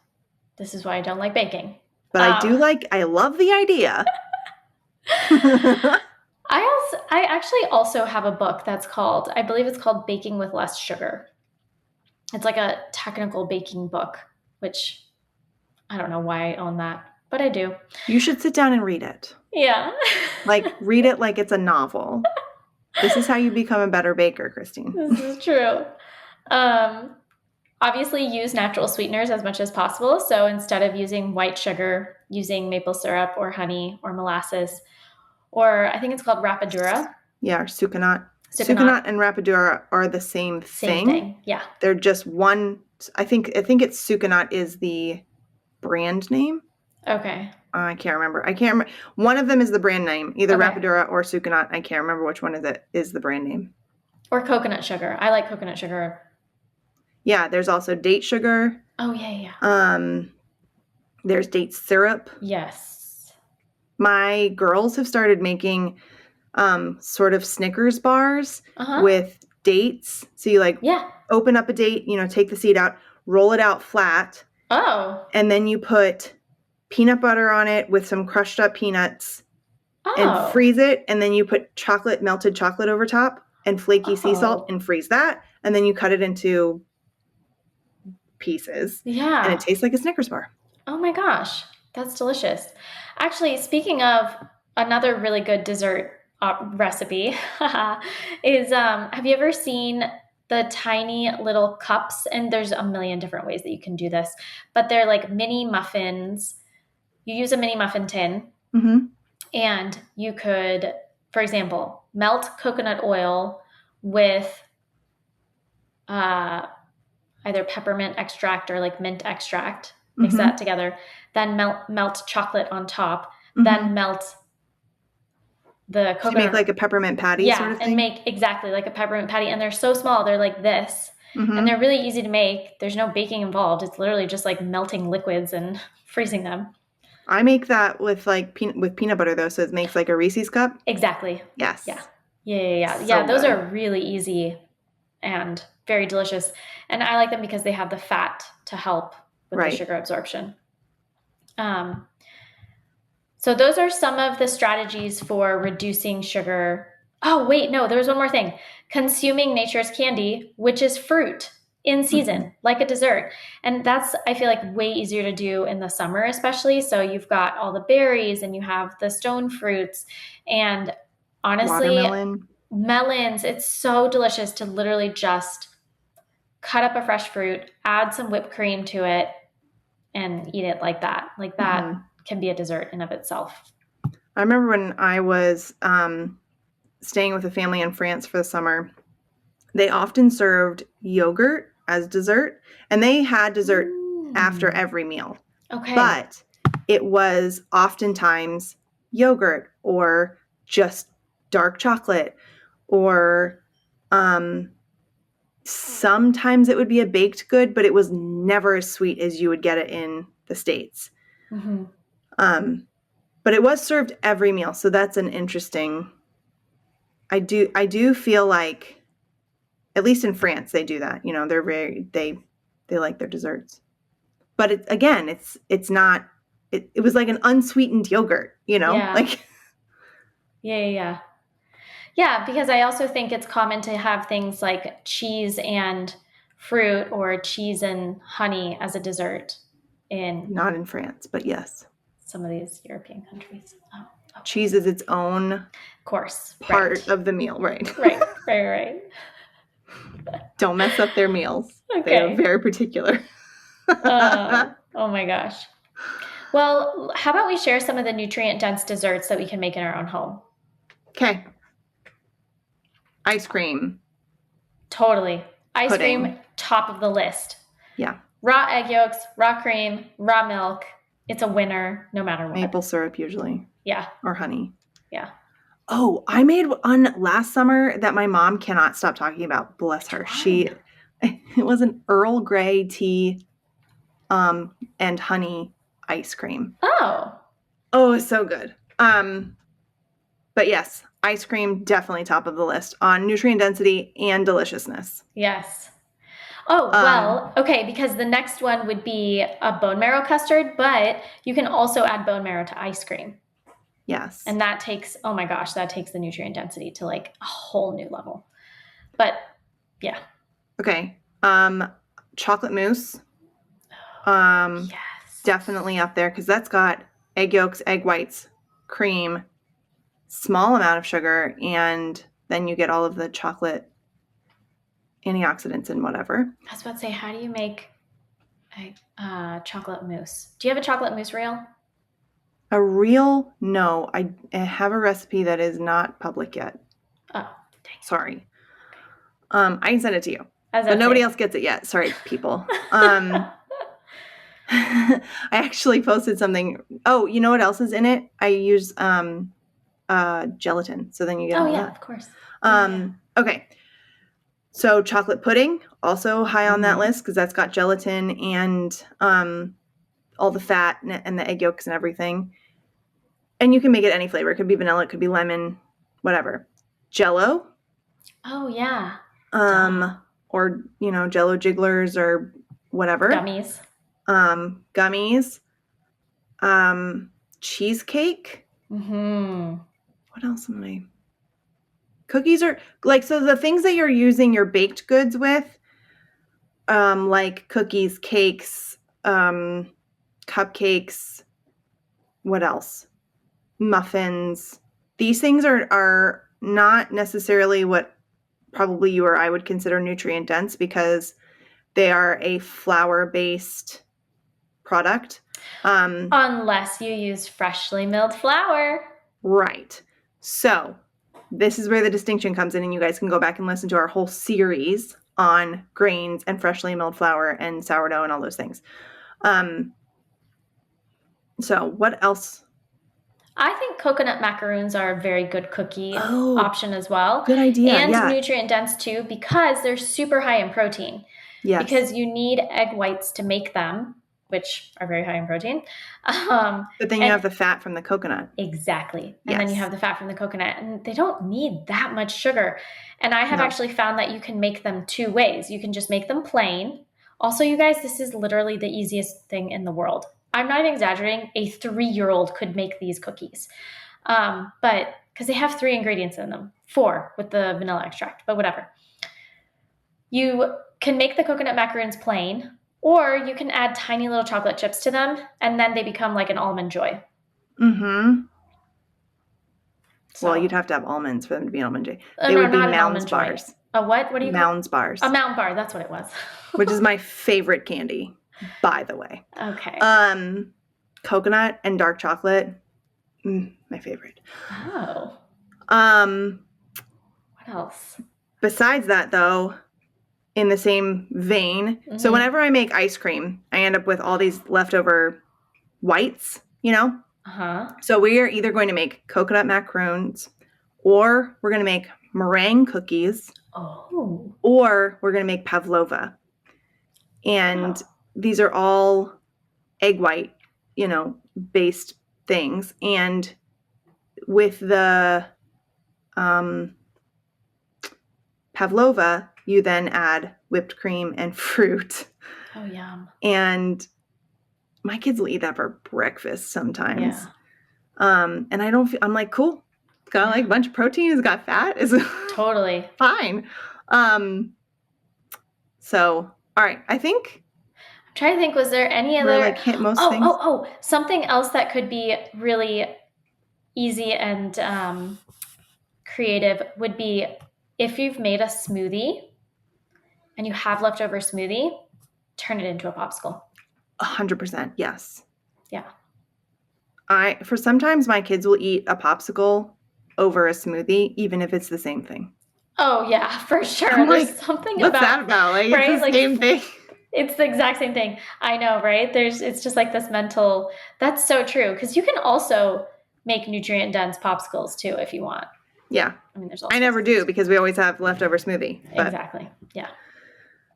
This is why I don't like baking. But I love the idea. I actually also have a book that's called, I believe it's called Baking with Less Sugar. It's like a technical baking book, which I don't know why I own that, but I do. You should sit down and read it. Yeah. Like, read it like it's a novel. This is how you become a better baker, Christine. This is true. Obviously, use natural sweeteners as much as possible. So instead of using white sugar, using maple syrup or honey or molasses, or I think it's called Rapadura. Yeah, or Sucanat. Sucanat and Rapadura are the same thing. Yeah. They're just one. I think it's Sucanat is the brand name. Okay. I can't remember. One of them is the brand name, either Rapadura or Sucanat. I can't remember which one is the brand name. Or coconut sugar. I like coconut sugar. Yeah, there's also date sugar. Oh, yeah. There's date syrup. Yes. My girls have started making sort of Snickers bars with dates. So you open up a date, take the seed out, roll it out flat. Oh. And then you put peanut butter on it with some crushed up peanuts and freeze it. And then you put melted chocolate over top and flaky sea salt and freeze that. And then you cut it into pieces. Yeah. And it tastes like a Snickers bar. Oh my gosh. That's delicious. Actually, speaking of another really good dessert recipe is, have you ever seen the tiny little cups? And there's a million different ways that you can do this, but they're like mini muffins. You use a mini muffin tin, and you could, for example, melt coconut oil with either peppermint extract or like mint extract. Mix that together. Then melt chocolate on top. Then melt the coconut. To make like a peppermint patty sort of thing? And make exactly like a peppermint patty. And they're so small. They're like this. And they're really easy to make. There's no baking involved. It's literally just like melting liquids and freezing them. I make that with like with peanut butter though, so it makes like a Reese's cup. Exactly. Yes. Yeah. So those are really easy and very delicious. And I like them because they have the fat to help with the sugar absorption. So those are some of the strategies for reducing sugar. Oh, wait, no, there was one more thing. Consuming nature's candy, which is fruit in season, like a dessert. And that's, I feel like, way easier to do in the summer, especially. So you've got all the berries and you have the stone fruits and honestly, melons. It's so delicious to literally just cut up a fresh fruit, add some whipped cream to it, and eat it like that. Like that can be a dessert in of itself. I remember when I was staying with a family in France for the summer, they often served yogurt as dessert, and they had dessert after every meal. Okay. But it was oftentimes yogurt or just dark chocolate or sometimes it would be a baked good, but it was never as sweet as you would get it in the States. But it was served every meal, so that's an interesting. I do feel like, at least in France, they do that. They're they like their desserts. But it's not it was like an unsweetened yogurt, Yeah. like. Yeah. Yeah, because I also think it's common to have things like cheese and fruit or cheese and honey as a dessert in Not in France, but yes. some of these European countries. Oh, okay. Cheese is its own Of course. part of the meal, right? Right. Don't mess up their meals. Okay. They are very particular. Oh my gosh. Well, how about we share some of the nutrient-dense desserts that we can make in our own home? Okay. Ice cream. Totally. Ice Pudding. cream, top of the list. Yeah. Raw egg yolks, raw cream, raw milk. It's a winner no matter what. Maple syrup usually. Yeah. Or honey. Yeah. Oh, I made one last summer that my mom cannot stop talking about. Bless her. It was an Earl Grey tea and honey ice cream. Oh, it's so good. But yes, ice cream definitely top of the list on nutrient density and deliciousness. yes. Oh, well, okay, because the next one would be a bone marrow custard, but you can also add bone marrow to ice cream. Yes. And that takes, oh my gosh, that takes the nutrient density to like a whole new level. But yeah. Okay. Chocolate mousse. Yes. Definitely up there because that's got egg yolks, egg whites, cream, small amount of sugar, and then you get all of the chocolate antioxidants and whatever. I was about to say, how do you make a chocolate mousse? Do you have a chocolate mousse reel? A reel? No. I have a recipe that is not public yet. Oh, dang. Sorry. I can send it to you. But nobody else gets it yet. Sorry, people. I actually posted something. Oh, you know what else is in it? I use gelatin. So then you get all that. Of course. Okay. So chocolate pudding, also high on that list because that's got gelatin and all the fat and the egg yolks and everything. And you can make it any flavor. It could be vanilla, it could be lemon, whatever. Jello. Oh, yeah. Or, Jello jigglers or whatever. Gummies. Cheesecake. What else am I? Cookies are so the things that you're using your baked goods with, like cookies, cakes, cupcakes, what else? Muffins. These things are not necessarily what probably you or I would consider nutrient dense because they are a flour-based product. Unless you use freshly milled flour. Right. So this is where the distinction comes in, and you guys can go back and listen to our whole series on grains and freshly milled flour and sourdough and all those things. So what else? I think coconut macaroons are a very good cookie option as well. Good idea. And nutrient dense too because they're super high in protein. Yes. Because you need egg whites to make them, which are very high in protein. But then you have the fat from the coconut. Exactly. And then you have the fat from the coconut. And they don't need that much sugar. And I have actually found that you can make them two ways. You can just make them plain. Also, you guys, this is literally the easiest thing in the world. I'm not even exaggerating. A 3-year-old could make these cookies. But because they have 3 ingredients in them, 4 with the vanilla extract, but whatever. You can make the coconut macaroons plain, or you can add tiny little chocolate chips to them, and then they become like an almond joy. So, well, you'd have to have almonds for them to be an almond joy. They would be Mounds bars. A what? What do you call Mounds bars. A Mound bar. That's what it was. Which is my favorite candy, by the way. Okay. Coconut and dark chocolate, my favorite. Oh. What else? Besides that, though, in the same vein, so whenever I make ice cream, I end up with all these leftover whites, So we are either going to make coconut macaroons, or we're going to make meringue cookies, or we're going to make pavlova. And these are all egg white, based things. And with the pavlova, you then add whipped cream and fruit. Oh, yum. And my kids will eat that for breakfast sometimes. Yeah. And I don't feel, I'm like, cool. It's got like a bunch of protein. It's got fat. It's Totally. fine. So, all right. I think I'm trying to think, was there any we're other like hit most things. Something else that could be really easy and creative would be if you've made a smoothie and you have leftover smoothie, turn it into a popsicle. 100%. Yes. Yeah. For sometimes my kids will eat a popsicle over a smoothie, even if it's the same thing. Oh yeah, for sure. I'm There's like, something what's about that about? Like, right? it's the Like, same thing. It's the exact same thing. I know, right? It's just like this mental, that's so true. Because you can also make nutrient dense popsicles too if you want. Yeah. I mean, there's I never do because we always have leftover smoothie. But exactly. Yeah.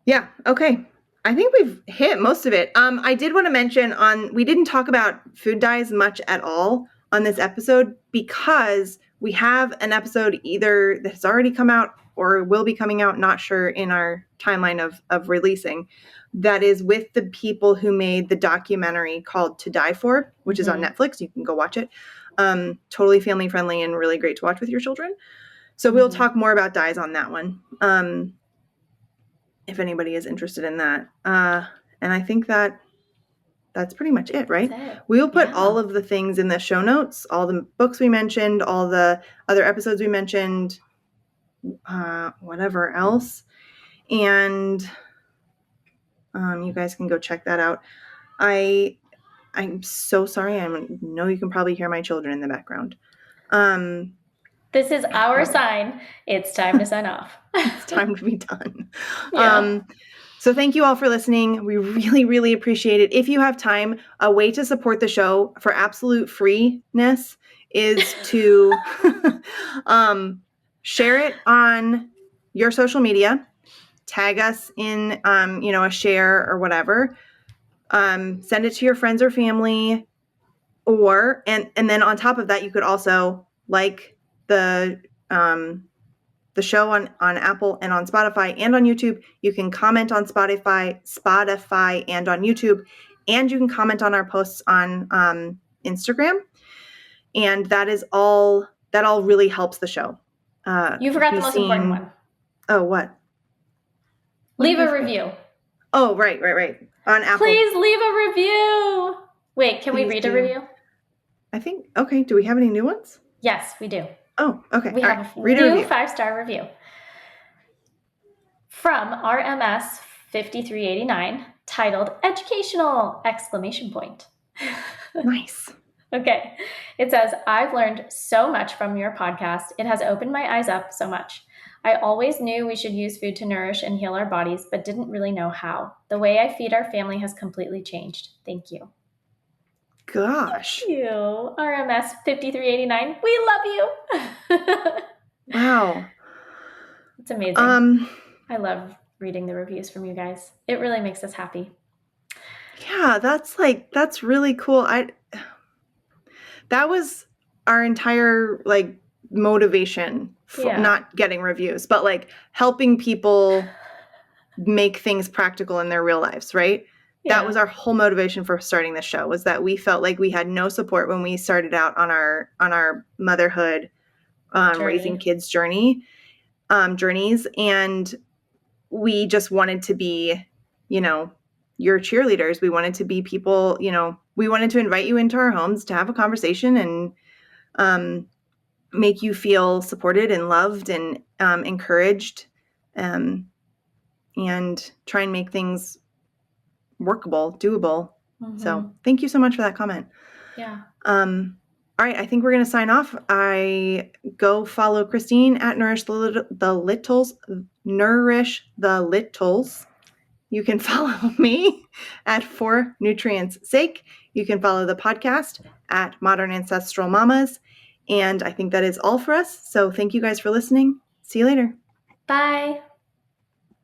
yeah. Okay. I think we've hit most of it. I did want to mention we didn't talk about food dyes much at all on this episode because we have an episode either that's already come out or will be coming out, not sure, in our timeline of releasing, that is with the people who made the documentary called To Die For, which is on Netflix. You can go watch it. Totally family friendly and really great to watch with your children. So we'll talk more about dyes on that one. If anybody is interested in that. And I think that's pretty much it, right? We will put all of the things in the show notes, all the books we mentioned, all the other episodes we mentioned, whatever else. And you guys can go check that out. I'm so sorry. I know you can probably hear my children in the background. This is our sign. It's time to sign off. It's time to be done. Yeah. So thank you all for listening. We really, really appreciate it. If you have time, a way to support the show for absolute freeness is to share it on your social media, tag us in, a share or whatever. Send it to your friends or family, and then on top of that, you could also like the show on Apple and on Spotify and on YouTube. You can comment on Spotify and on YouTube, and you can comment on our posts on Instagram. And that all really helps the show. You forgot the most important one. Oh, what? Leave a review. Oh, right. On Apple. Please leave a review. Wait, can we read a review? I think, okay. Do we have any new ones? Yes, we do. Oh, okay. We have a new 5-star review from RMS 5389 titled Educational! Nice. Okay. It says, I've learned so much from your podcast. It has opened my eyes up so much. I always knew we should use food to nourish and heal our bodies, but didn't really know how. The way I feed our family has completely changed. Thank you. Gosh. Thank you, RMS 5389. We love you. Wow. It's amazing. I love reading the reviews from you guys. It really makes us happy. Yeah, that's really cool. That was our entire motivation for not getting reviews, but helping people make things practical in their real lives, right? Yeah. That was our whole motivation for starting the show, was that we felt like we had no support when we started out on our motherhood, raising kids journeys, and we just wanted to be, your cheerleaders. We wanted to be people, we wanted to invite you into our homes to have a conversation and make you feel supported and loved and encouraged, and try and make things workable, doable. Mm-hmm. So thank you so much for that comment. Yeah. All right, I think we're going to sign off. I go follow Christine at Nourish the Littles. You can follow me at For Nutrients Sake. You can follow the podcast at Modern Ancestral Mamas. And I think that is all for us. So thank you guys for listening. See you later. Bye.